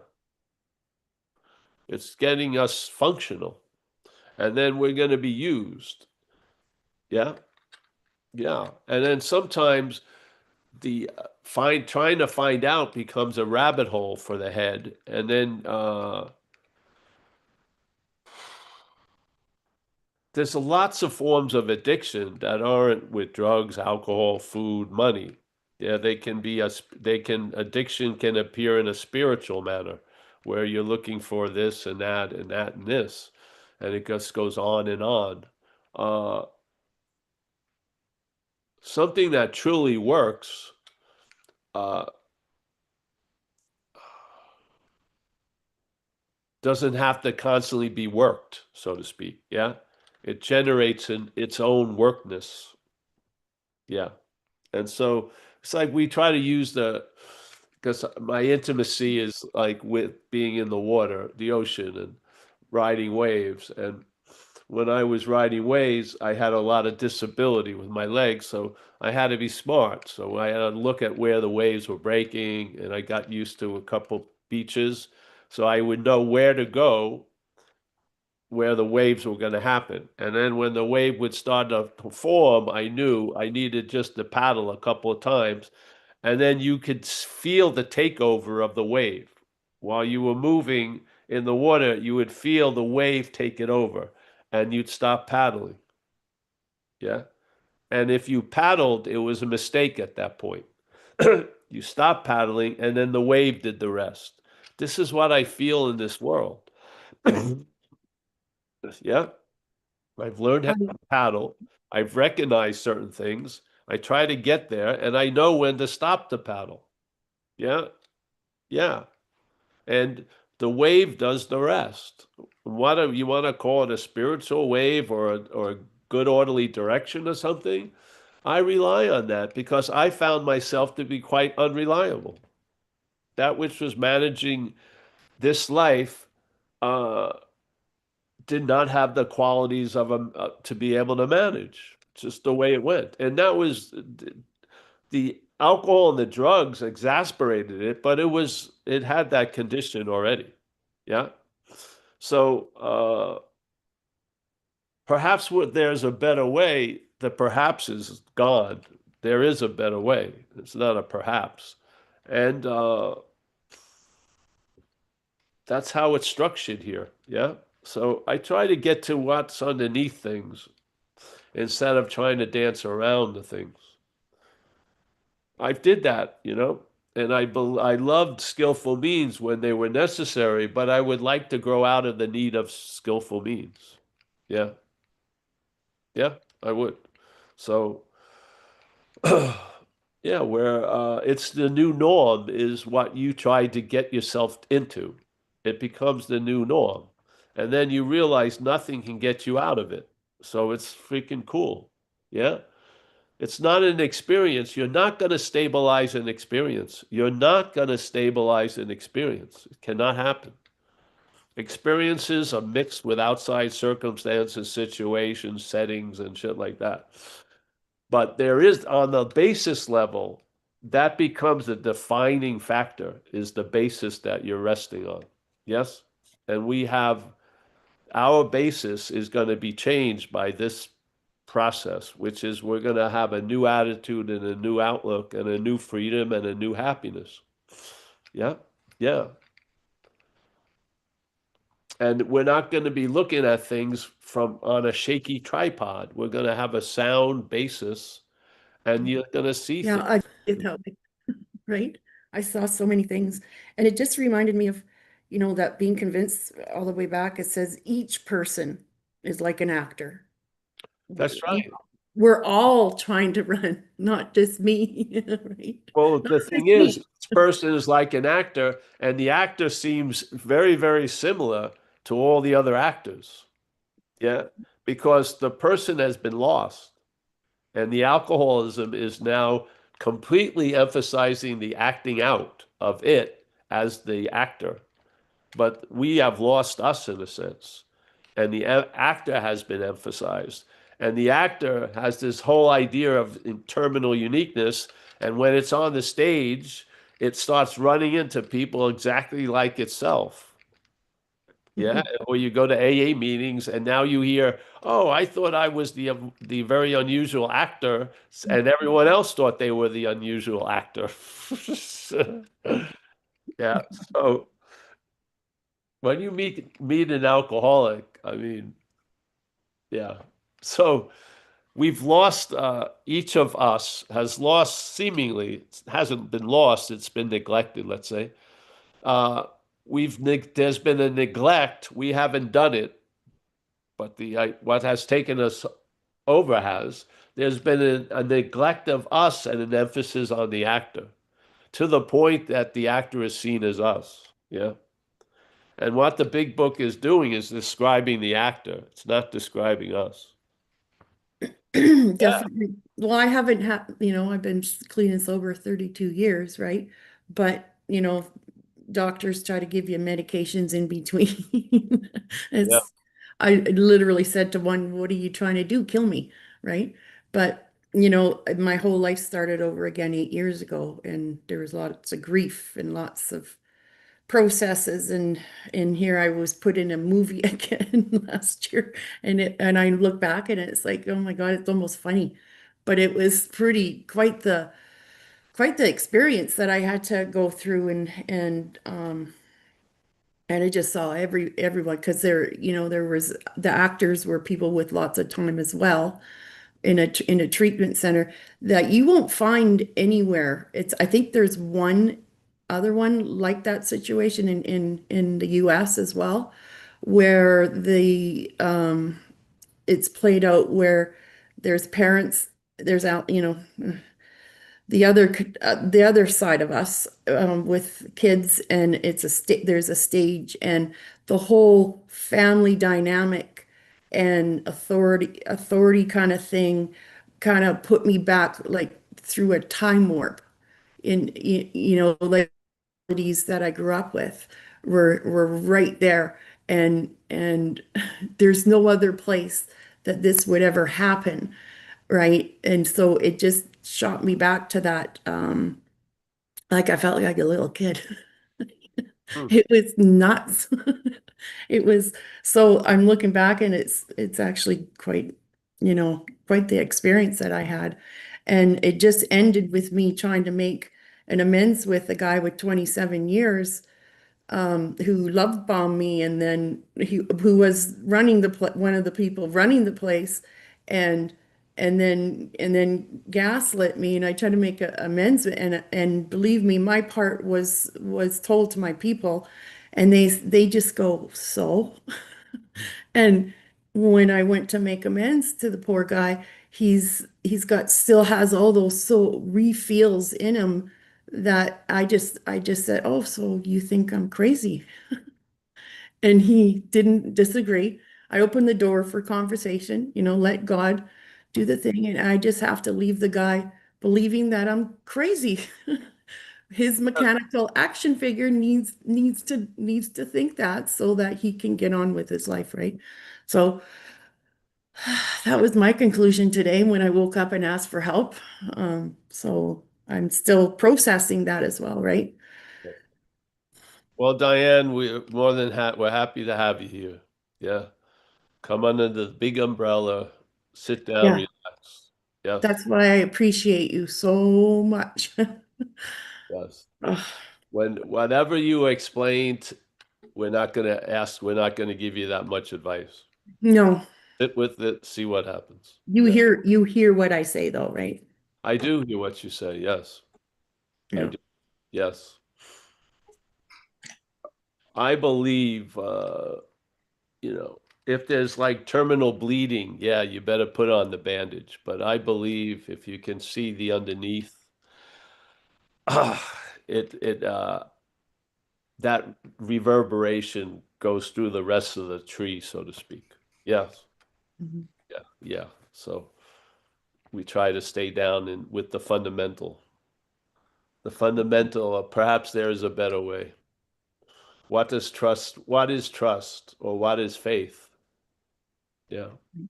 It's getting us functional. And then we're going to be used. Yeah. Yeah. And then sometimes the trying to find out becomes a rabbit hole for the head. And then there's lots of forms of addiction that aren't with drugs, alcohol, food, money. Yeah, addiction can appear in a spiritual manner where you're looking for this and that and that and this, and it just goes on and on. Uh, Something that truly works uh, doesn't have to constantly be worked, so to speak. Yeah, it generates its own workness. Yeah. And so it's like we try to use because my intimacy is like with being in the water, the ocean, and riding waves. And when I was riding waves, I had a lot of disability with my legs, so I had to be smart. So I had to look at where the waves were breaking, and I got used to a couple beaches, so I would know where to go where the waves were going to happen. And then when the wave would start to perform, I knew I needed just to paddle a couple of times. And then you could feel the takeover of the wave. While you were moving in the water, you would feel the wave take it over and you'd stop paddling. Yeah. And if you paddled, it was a mistake at that point. You stopped paddling and then the wave did the rest. This is what I feel in this world. Yeah. I've learned how to paddle. I've recognized certain things. I try to get there and I know when to stop the paddle. Yeah. Yeah. And the wave does the rest. What you want to call it, a spiritual wave or a good orderly direction or something? I rely on that because I found myself to be quite unreliable. That which was managing this life uh, did not have the qualities of to be able to manage. Just the way it went, and that was the alcohol and the drugs exasperated it, but it had that condition already. Yeah. So perhaps there's a better way. The perhaps is gone. There is a better way. It's not a perhaps, and that's how it's structured here. Yeah. So I try to get to what's underneath things instead of trying to dance around the things. I did that, and I loved skillful means when they were necessary, but I would like to grow out of the need of skillful means. Yeah, yeah, I would. So, yeah, where it's the new norm is what you try to get yourself into. It becomes the new norm. And then you realize nothing can get you out of it. So it's freaking cool. Yeah. It's not an experience. You're not going to stabilize an experience. You're not going to stabilize an experience. It cannot happen. Experiences are mixed with outside circumstances, situations, settings, and shit like that. But there is, on the basis level, that becomes a defining factor, is the basis that you're resting on. Yes? And our basis is going to be changed by this process, which is we're going to have a new attitude and a new outlook and a new freedom and a new happiness. Yeah, yeah. And we're not going to be looking at things from on a shaky tripod. We're going to have a sound basis, and you're going to see
Yeah,
things.
I did that way, right? I saw so many things, and it just reminded me of, that being convinced all the way back. It says each person is like an actor.
That's right.
We're all trying to run, not just me, right?
Well,
Not
the
just
thing is,
me.
this person is like an actor, and the actor seems very, very similar to all the other actors. Yeah, because the person has been lost. And the alcoholism is now completely emphasizing the acting out of it as the actor. But we have lost us in a sense. And the actor has been emphasized. And the actor has this whole idea of terminal uniqueness. And when it's on the stage, it starts running into people exactly like itself. Yeah, or you go to AA meetings and now you hear, "Oh, I thought I was the very unusual actor," and everyone else thought they were the unusual actor. Yeah. So when you meet an alcoholic, I mean, yeah. So we've lost. Each of us has lost. Seemingly, it hasn't been lost. It's been neglected. Let's say. Uh, there's been a neglect. We haven't done it. But what has taken us over there's been a neglect of us and an emphasis on the actor to the point that the actor is seen as us. Yeah. And what the big book is doing is describing the actor. It's not describing us. Yeah.
Definitely. Well, I haven't had, I've been clean and sober 32 years, right? But, doctors try to give you medications in between.
Yeah.
It's, I literally said to one, what are you trying to do? Kill me, right? But, my whole life started over again 8 years ago, and there was lots of grief and lots of processes, and here I was put in a movie again last year, and I look back and it's like, oh my God, it's almost funny. But it was quite the experience that I had to go through, and I just saw everyone, because there was the actors were people with lots of time as well in a treatment center that you won't find anywhere. I think there's one other one like that situation in the US as well, where it's played out where there's parents, there's out, the other side of us, with kids, and there's a stage, and the whole family dynamic and authority kind of thing kind of put me back, like through a time warp, like these that I grew up with were right there, and there's no other place that this would ever happen, right? And so it just shot me back to that, like I felt like a little kid.
Hmm.
It was nuts. It was, so I'm looking back, and it's actually quite the experience that I had. And it just ended with me trying to make an amends with a guy with 27 years, who love bombed me, and then who was running one of the people running the place, and and then gaslit me, and I tried to make amends, and believe me, my part was told to my people, and they just go, so. And when I went to make amends to the poor guy, he's got still has all those so re-feels in him, that I just said, oh, so you think I'm crazy? And he didn't disagree. I opened the door for conversation, let God do the thing, and I just have to leave the guy believing that I'm crazy. His mechanical action figure needs to think that, so that he can get on with his life, right? So that was my conclusion today when I woke up and asked for help. So I'm still processing that as well, right?
Well, Diane, we're happy to have you here. Yeah. Come under the big umbrella, sit down,
Yeah,
relax. Yes,
that's why I appreciate you so much.
yes.
Ugh,
Whatever you explained, we're not gonna give you that much advice.
no,
Sit with it, see what happens.
you
Yeah.
hear you hear what I say though, right?
I do hear what you say, yes. I
Yeah.
do, yes. I believe, if there's like terminal bleeding, yeah, you better put on the bandage. But I believe if you can see the underneath, it that reverberation goes through the rest of the tree, so to speak. Yes,
Mhm.
yeah, yeah. So we try to stay down with the fundamental. The fundamental, perhaps there is a better way. What is trust? What is trust? Or what is faith? Yeah. And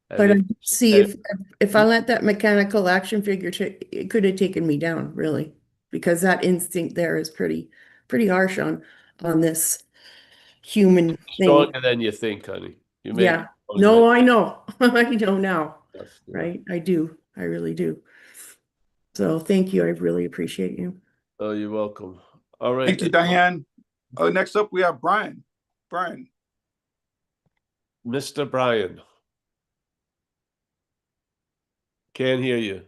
But I
if
do see,
and
if I let that mechanical action figure, it could have taken me down, really, because that instinct there is pretty harsh on this human thing.
stronger than you think, honey. You may be
Yeah.
stronger than
No, I know. I know now,
us. Yeah.
right? I do. I really do. So thank you. I really appreciate you.
Oh, you're welcome. All right.
Thank you, Diane. Next up, we have Brian. Brian.
Mr. Brian. Can't hear you.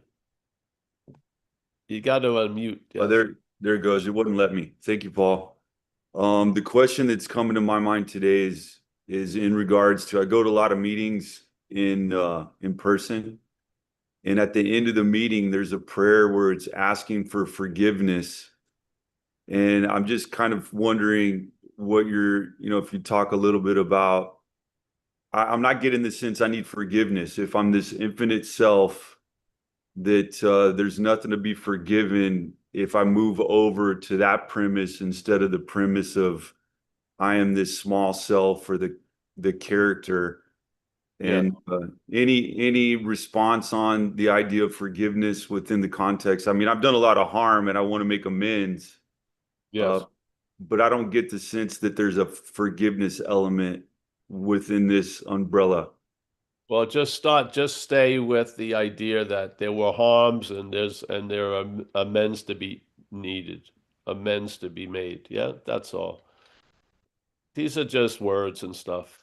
You got to unmute.
Oh,
Yes.
there it goes. It wouldn't let me. Thank you, Paul. The question that's coming to my mind today is in regards to, I go to a lot of meetings in person, and at the end of the meeting, there's a prayer where it's asking for forgiveness. And I'm just kind of wondering what if you talk a little bit about, I'm not getting the sense I need forgiveness. If I'm this infinite self, that there's nothing to be forgiven if I move over to that premise instead of the premise of I am this small self, or the the character. And any response on the idea of forgiveness within the context? I mean, I've done a lot of harm and I want to make amends.
Yes.
But I don't get the sense that there's a forgiveness element within this umbrella.
Well, just stay with the idea that there were harms and there are amends to be needed, amends to be made. Yeah, that's all. These are just words and stuff.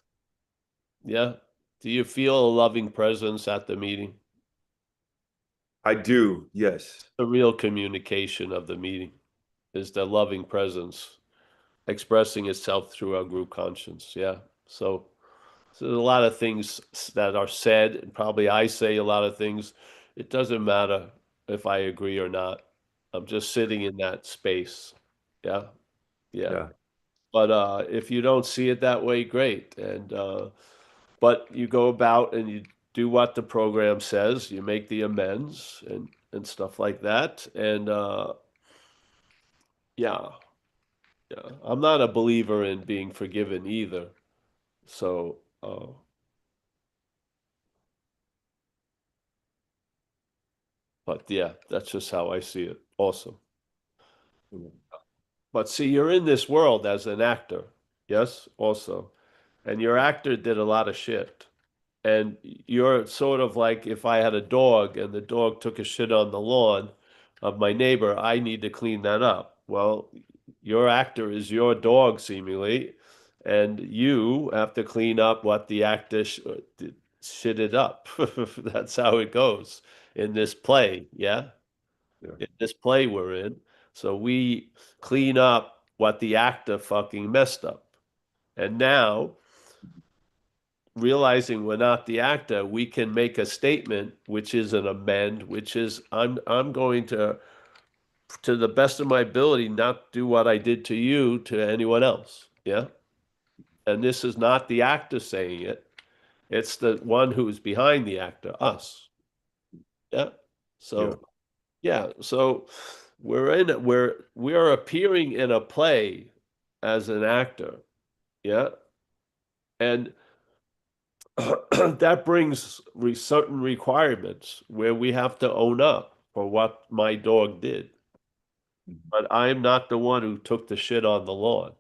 Yeah. Do you feel a loving presence at the meeting?
I do, yes.
The real communication of the meeting is the loving presence expressing itself through our group conscience. Yeah. So there's a lot of things that are said, and probably I say a lot of things. It doesn't matter if I agree or not. I'm just sitting in that space. Yeah. Yeah.
Yeah.
But if you don't see it that way, great. But you go about and you do what the program says, you make the amends and stuff like that. And yeah, yeah. I'm not a believer in being forgiven either. So but yeah, that's just how I see it. Awesome. But see, you're in this world as an actor, yes, also. And your actor did a lot of shit. And you're sort of like if I had a dog and the dog took a shit on the lawn of my neighbor, I need to clean that up. Well, your actor is your dog, seemingly, and you have to clean up what the actor shitted up. That's how it goes in this play, yeah?
Yeah.
In this play we're in. So we clean up what the actor fucking messed up. And now, realizing we're not the actor, we can make a statement, which is an amend, which is I'm going to the best of my ability, not do what I did to you to anyone else. Yeah. And this is not the actor saying it. It's the one who's behind the actor, us. Yeah. So yeah, so we are appearing in a play as an actor. Yeah. And that brings certain requirements where we have to own up for what my dog did. But I'm not the one who took the shit on the lawn.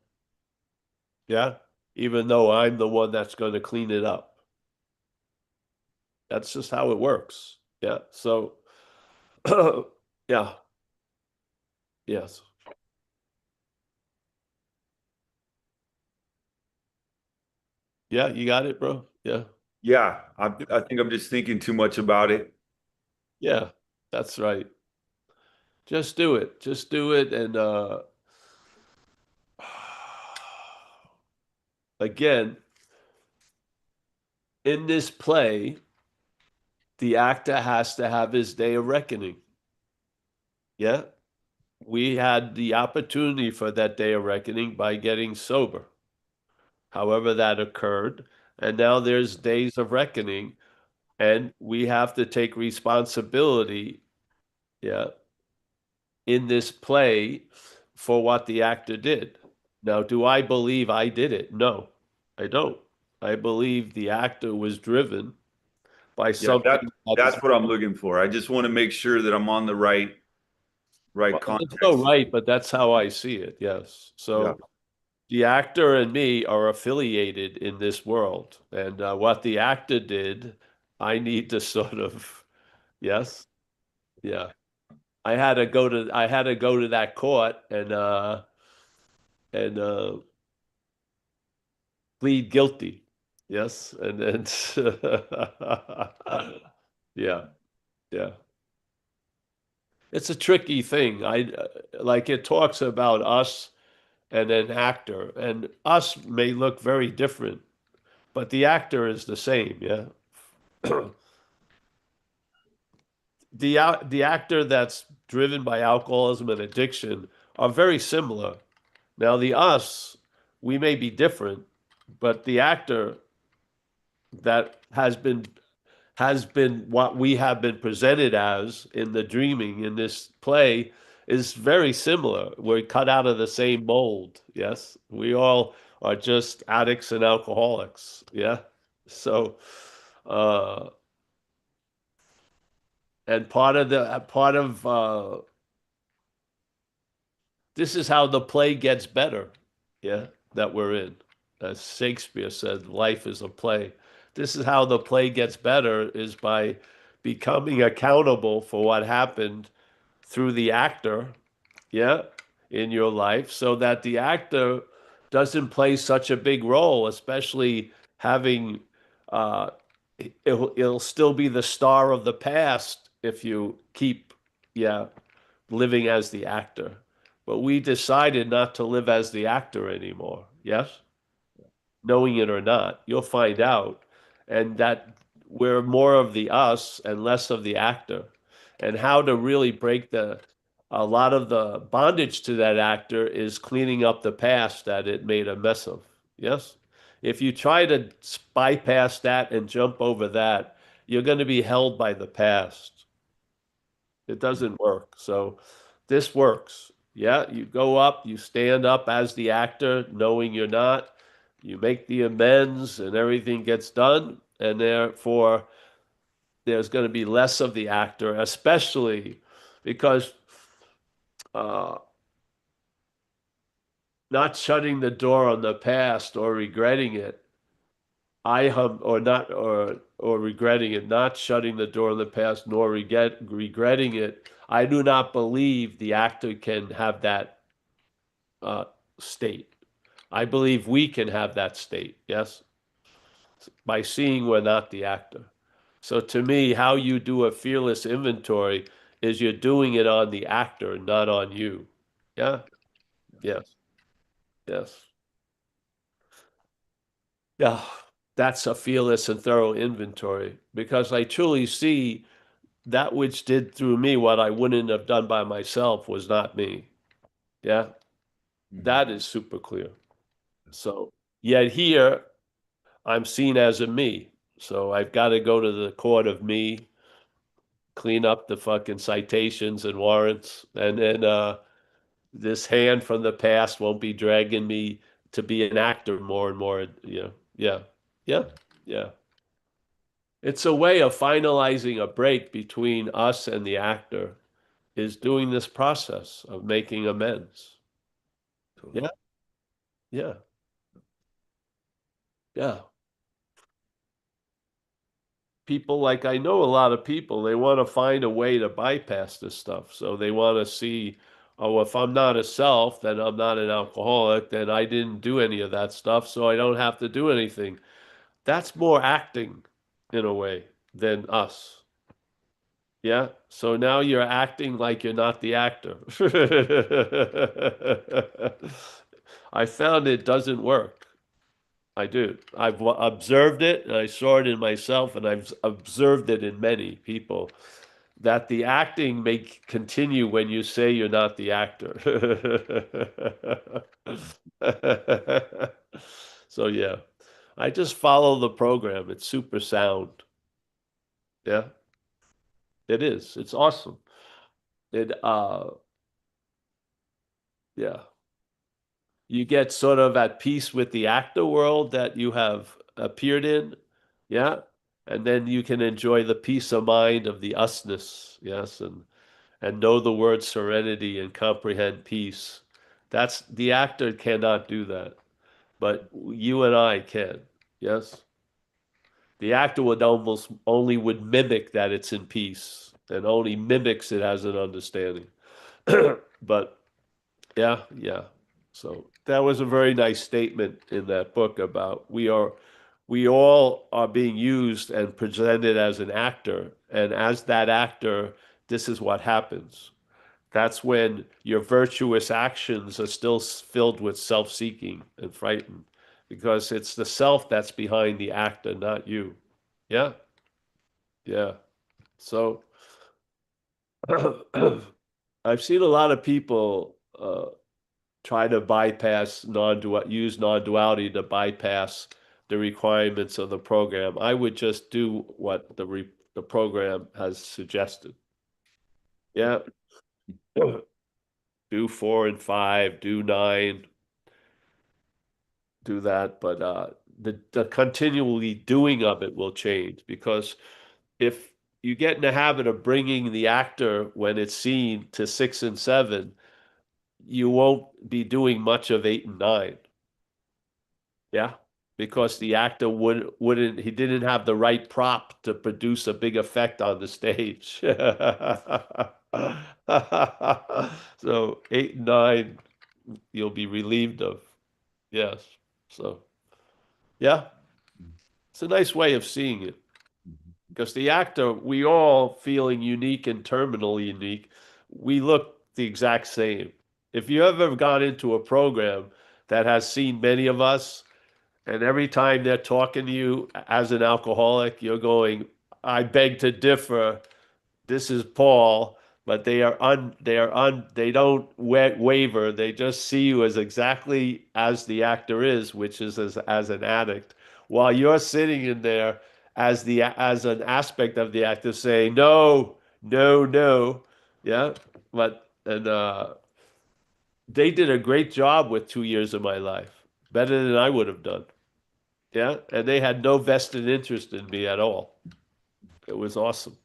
Yeah. Even though I'm the one that's going to clean it up. That's just how it works. Yeah. So, yeah. Yes. Yeah. You got it, bro. Yeah.
Yeah, I think I'm just thinking too much about it.
Yeah. That's right. Just do it. Just do it. And, again, in this play, the actor has to have his day of reckoning. Yeah. We had the opportunity for that day of reckoning by getting sober, however that occurred. And now there's days of reckoning, and we have to take responsibility, yeah, in this play for what the actor did. Now, do I believe I did it? No, I don't. I believe the actor was driven by
Yeah,
something
that's what I'm looking for. I just want to make sure that I'm on the right
well,
context.
there's no right, but that's how I see it. Yes. So the actor and me are affiliated in this world, and what the actor did, I need to sort of, yes, yeah. I had to go to that court and plead guilty. Yes, and then yeah, yeah. It's a tricky thing. I like it talks about us and an actor, and us may look very different, but the actor is the same. Yeah. The actor that's driven by alcoholism and addiction are very similar. Now, the us, we may be different, but the actor that has been what we have been presented as in the dreaming in this play is very similar. We're cut out of the same mold. Yes, we all are just addicts and alcoholics. Yeah. So, and this is how the play gets better. Yeah, that we're in. As Shakespeare said, life is a play. This is how the play gets better is by becoming accountable for what happened through the actor, yeah, in your life, so that the actor doesn't play such a big role, especially having uh it'll still be the star of the past if you keep, yeah, living as the actor. But we decided not to live as the actor anymore. Yes? Knowing it or not, you'll find out. And that we're more of the us and less of the actor. And how to really break a lot of the bondage to that actor is cleaning up the past that it made a mess of. Yes? If you try to bypass that and jump over that, you're going to be held by the past. It doesn't work. So this works. Yeah, you go up, you stand up as the actor, knowing you're not. You make the amends and everything gets done. And therefore, there's going to be less of the actor, especially because uh, not shutting the door on the past or regretting it. Or regretting it, not shutting the door on the past nor regretting it. I do not believe the actor can have that uh, state. I believe we can have that state, yes, by seeing we're not the actor. So to me, how you do a fearless inventory is you're doing it on the actor, not on you. Yeah? Yes. Yes. Yeah. That's a fearless and thorough inventory because I truly see that which did through me what I wouldn't have done by myself was not me. Yeah. That is super clear. So, yet here, I'm seen as a me. So I've got to go to the court of me, clean up the fucking citations and warrants, and then this hand from the past won't be dragging me to be an actor more and more. Yeah, yeah, yeah. It's a way of finalizing a break between us and the actor is doing this process of making amends. Yeah, yeah, yeah. People like I know a lot of people, they want to find a way to bypass this stuff. So they want to see, oh, if I'm not a self, then I'm not an alcoholic, then I didn't do any of that stuff, so I don't have to do anything. That's more acting in a way than us. Yeah. So now you're acting like you're not the actor. I found it doesn't work. I do. I've observed it and I saw it in myself and I've observed it in many people that the acting may continue when you say you're not the actor. So yeah, I just follow the program. It's super sound. Yeah, it is. It's awesome. It yeah. You get sort of at peace with the actor world that you have appeared in. Yeah. And then you can enjoy the peace of mind of the usness. Yes. And know the word serenity and comprehend peace. That's the actor cannot do that, but you and I can. Yes. The actor would almost only would mimic that it's in peace and only mimics it as an understanding. But yeah, yeah. So that was a very nice statement in that book about we all are being used and presented as an actor, and as that actor, this is what happens. That's when your virtuous actions are still filled with self-seeking and frightened, because it's the self that's behind the actor, not you. Yeah, yeah. So I've seen a lot of people try to bypass use non-duality to bypass the requirements of the program. I would just do what the program has suggested. Yeah. Do 4 and 5, do 9, do that, but the continually doing of it will change, because if you get in the habit of bringing the actor when it's seen to 6 and 7, you won't be doing much of 8 and 9. Yeah, because the actor wouldn't he didn't have the right prop to produce a big effect on the stage. So 8 and 9 you'll be relieved of. Yes. So yeah, it's a nice way of seeing it. Because the actor, we all feeling unique and terminally unique, we look the exact same. If you ever got into a program that has seen many of us, and every time they're talking to you as an alcoholic, you're going, I beg to differ. This is Paul, but they don't waver. They just see you as exactly as the actor is, which is as an addict, while you're sitting in there as an aspect of the actor saying, no, no, no. Yeah. But, they did a great job with 2 years of my life, better than I would have done. Yeah. And they had no vested interest in me at all. It was awesome.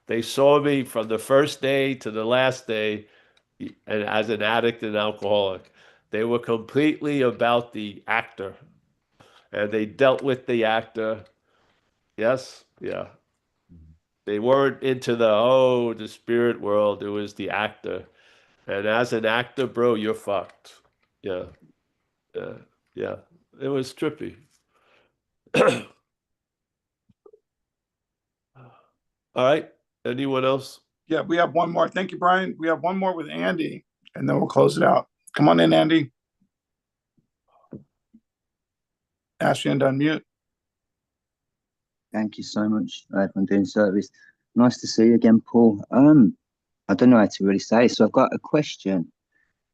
They saw me from the first day to the last day, and as an addict and alcoholic. They were completely about the actor, and they dealt with the actor. Yes, yeah. They weren't into the spirit world. It was the actor. And as an actor, bro, you're fucked. Yeah, yeah, yeah. It was trippy. All right. Anyone else?
Yeah, we have one more. Thank you, Brian. We have one more with Andy, and then we'll close it out. Come on in, Andy. Ask you to unmute.
Thank you so much for doing service. Nice to see you again, Paul. I don't know how to really say it, so I've got a question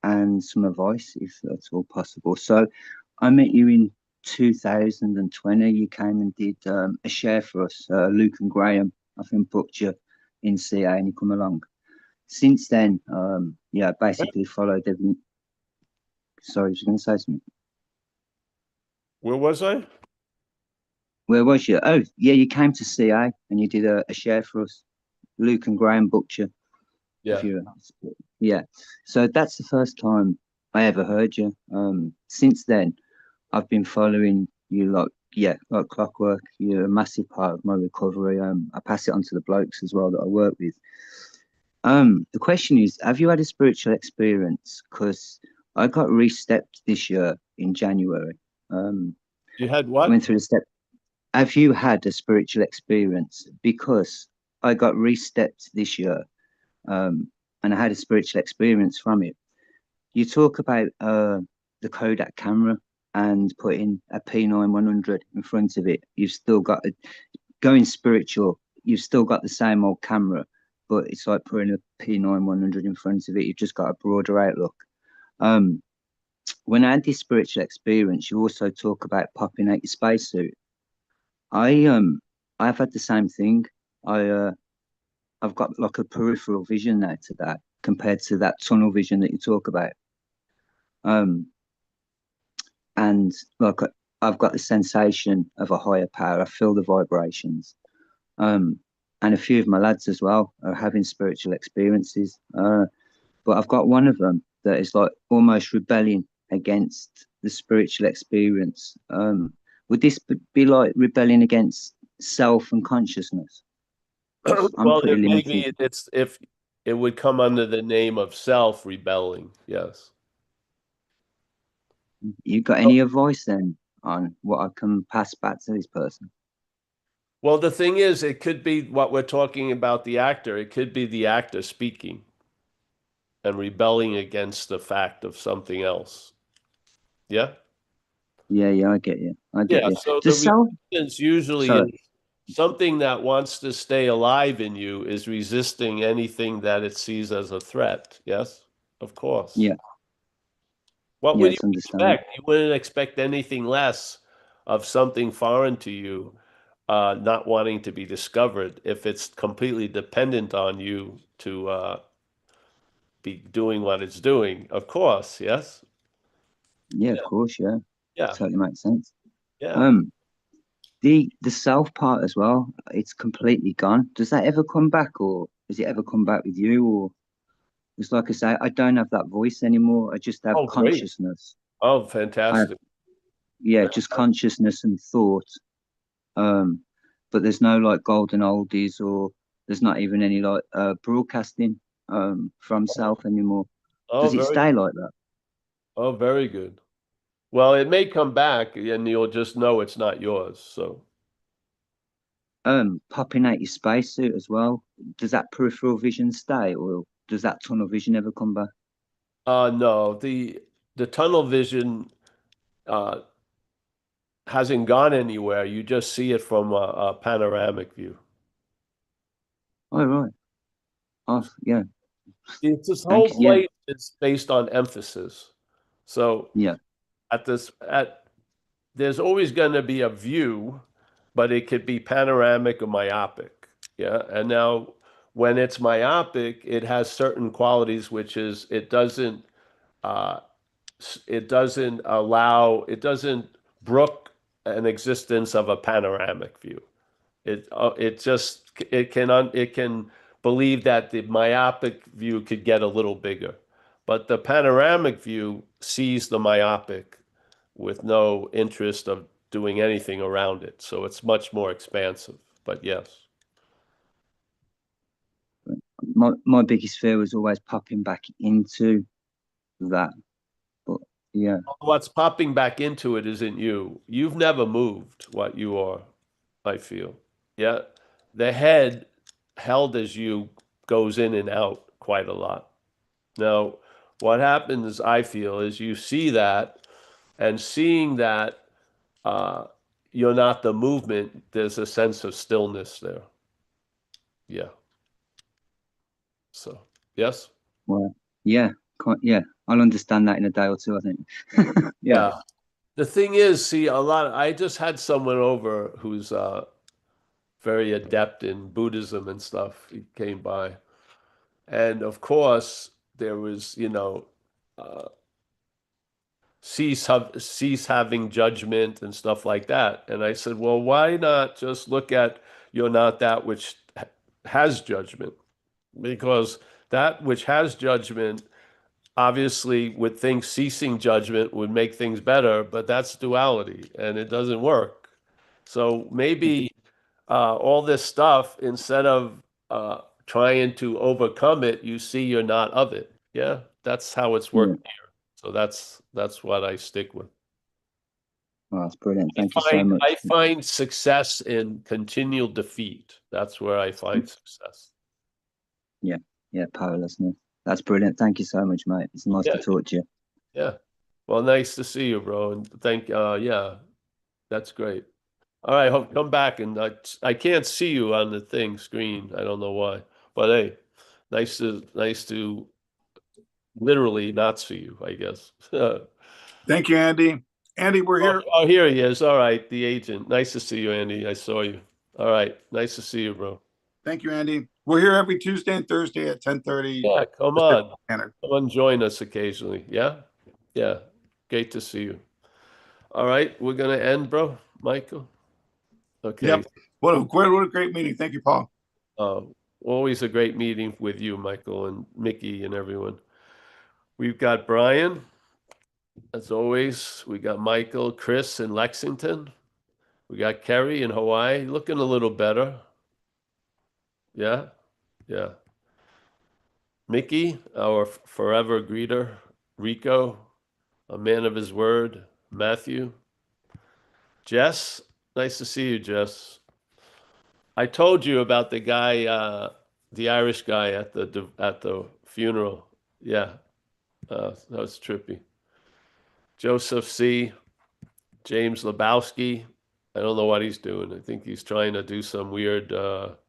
and some advice, if that's all possible. So I met you in 2020. You came and did a share for us. Luke and Graham, I think, booked you in CA, and you come along. Since then, yeah, I basically followed everything. Sorry, I was going to say something.
Where was I?
Where was you? Oh, yeah, you came to CA and you did a share for us. Luke and Graham booked you.
Yeah.
Yeah. So that's the first time I ever heard you. Since then, I've been following you like clockwork. You're a massive part of my recovery. I pass it on to the blokes as well that I work with. The question is, have you had a spiritual experience? Because I got re-stepped this year in January.
You had what?
Went through the step. Have you had a spiritual experience? Because I got re-stepped this year, and I had a spiritual experience from it. You talk about the Kodak camera and putting a P9-100 in front of it. You've still got going spiritual. You've still got the same old camera, but it's like putting a P9-100 in front of it. You've just got a broader outlook. When I had this spiritual experience, you also talk about popping out your spacesuit. I've had the same thing. I've got like a peripheral vision now to that, compared to that tunnel vision that you talk about. And like I've got the sensation of a higher power. I feel the vibrations. And a few of my lads as well are having spiritual experiences. But I've got one of them that is like almost rebelling against the spiritual experience. Would this be like rebelling against self and consciousness?
Well, maybe it's if it would come under the name of self-rebelling. Yes.
You got any advice then on what I can pass back to this person?
Well, the thing is, it could be what we're talking about, the actor. It could be the actor speaking and rebelling against the fact of something else. Yeah?
Yeah, I get you. I get you.
So the resistance usually is something that wants to stay alive in you is resisting anything that it sees as a threat. Yes? Of course.
Yeah.
What would you expect? You wouldn't expect anything less of something foreign to you, not wanting to be discovered if it's completely dependent on you to be doing what it's doing. Of course, yes?
Yeah, of course, yeah.
Yeah,
totally makes sense.
yeah.
The self part as well, it's completely gone. Does that ever come back, or does it ever come back with you? Or it's like I say, I don't have that voice anymore. I just have
Oh, great.
consciousness.
Oh,
I have,
fantastic.
yeah, just consciousness and thought. Um, but there's no like golden oldies, or there's not even any like broadcasting from self anymore.
Oh,
Does it
very
stay
good.
like that?
Oh, very good. Well, it may come back and you'll just know it's not yours. So,
Popping out your spacesuit as well. Does that peripheral vision stay, or does that tunnel vision ever come back?
no, the tunnel vision uh, hasn't gone anywhere. You just see it from a panoramic view.
Oh right. Oh yeah.
It's this whole
Thanks. Yeah.
place is based on emphasis. So
Yeah.
at there's always going to be a view, but it could be panoramic or myopic. Yeah. And now when it's myopic, it has certain qualities, which is uh, it doesn't brook an existence of a panoramic view. It can believe that the myopic view could get a little bigger, but the panoramic view sees the myopic with no interest of doing anything around it. So it's much more expansive. But yes.
My biggest fear was always popping back into that. But yeah.
What's popping back into it isn't you. You've never moved what you are, I feel. Yeah. The head held as you goes in and out quite a lot. Now, what happens, I feel, is you see that, and seeing that uh, you're not the movement, there's a sense of stillness there. Yeah. So, yes.
Well. Yeah. Yeah. I'll understand that in a day or two, I think. Yeah.
Yeah. The thing is, see, I just had someone over who's very adept in Buddhism and stuff. He came by. And of course, there was, uh, cease having judgment and stuff like that. And I said, well, why not just look at you're not that which has judgment? Because that which has judgment obviously would think ceasing judgment would make things better, but that's duality and it doesn't work. So maybe all this stuff, instead of trying to overcome it, you see you're not of it. Yeah, that's how it's
Yeah.
working here. So that's what I stick with.
Oh, that's brilliant. Thank you so much.
I find success in continual defeat. That's where I find success.
Yeah. Yeah. Powerlessness. That's brilliant. Thank you so much, mate. It's nice
Yeah,
to talk to you.
yeah. Well, nice to see you, bro. And yeah, that's great. All right, hope come back, and I can't see you on the thing screen. I don't know why, but hey, nice to literally not see you, I guess.
Thank you, Andy. Andy, we're here.
Oh, here he is. All right, the agent. Nice to see you, Andy. I saw you. All right, nice to see you, bro.
Thank you, Andy. We're here every Tuesday and Thursday at 10:30.
Yeah, come on.
Standard.
Come and join us occasionally. Yeah? Yeah. Great to see you. All right, we're gonna end, bro. Michael. Okay.
Yep. What a great meeting. Thank you, Paul.
Always a great meeting with you, Michael, and Mickey and everyone. We've got Brian, as always. We got Michael, Chris in Lexington. We got Kerry in Hawaii, looking a little better. Yeah, yeah. Mickey, our forever greeter. Rico, a man of his word. Matthew. Jess, nice to see you, Jess. I told you about the guy, the Irish guy at the funeral. Yeah, that was trippy. Joseph C. James Lebowski. I don't know what he's doing. I think he's trying to do some weird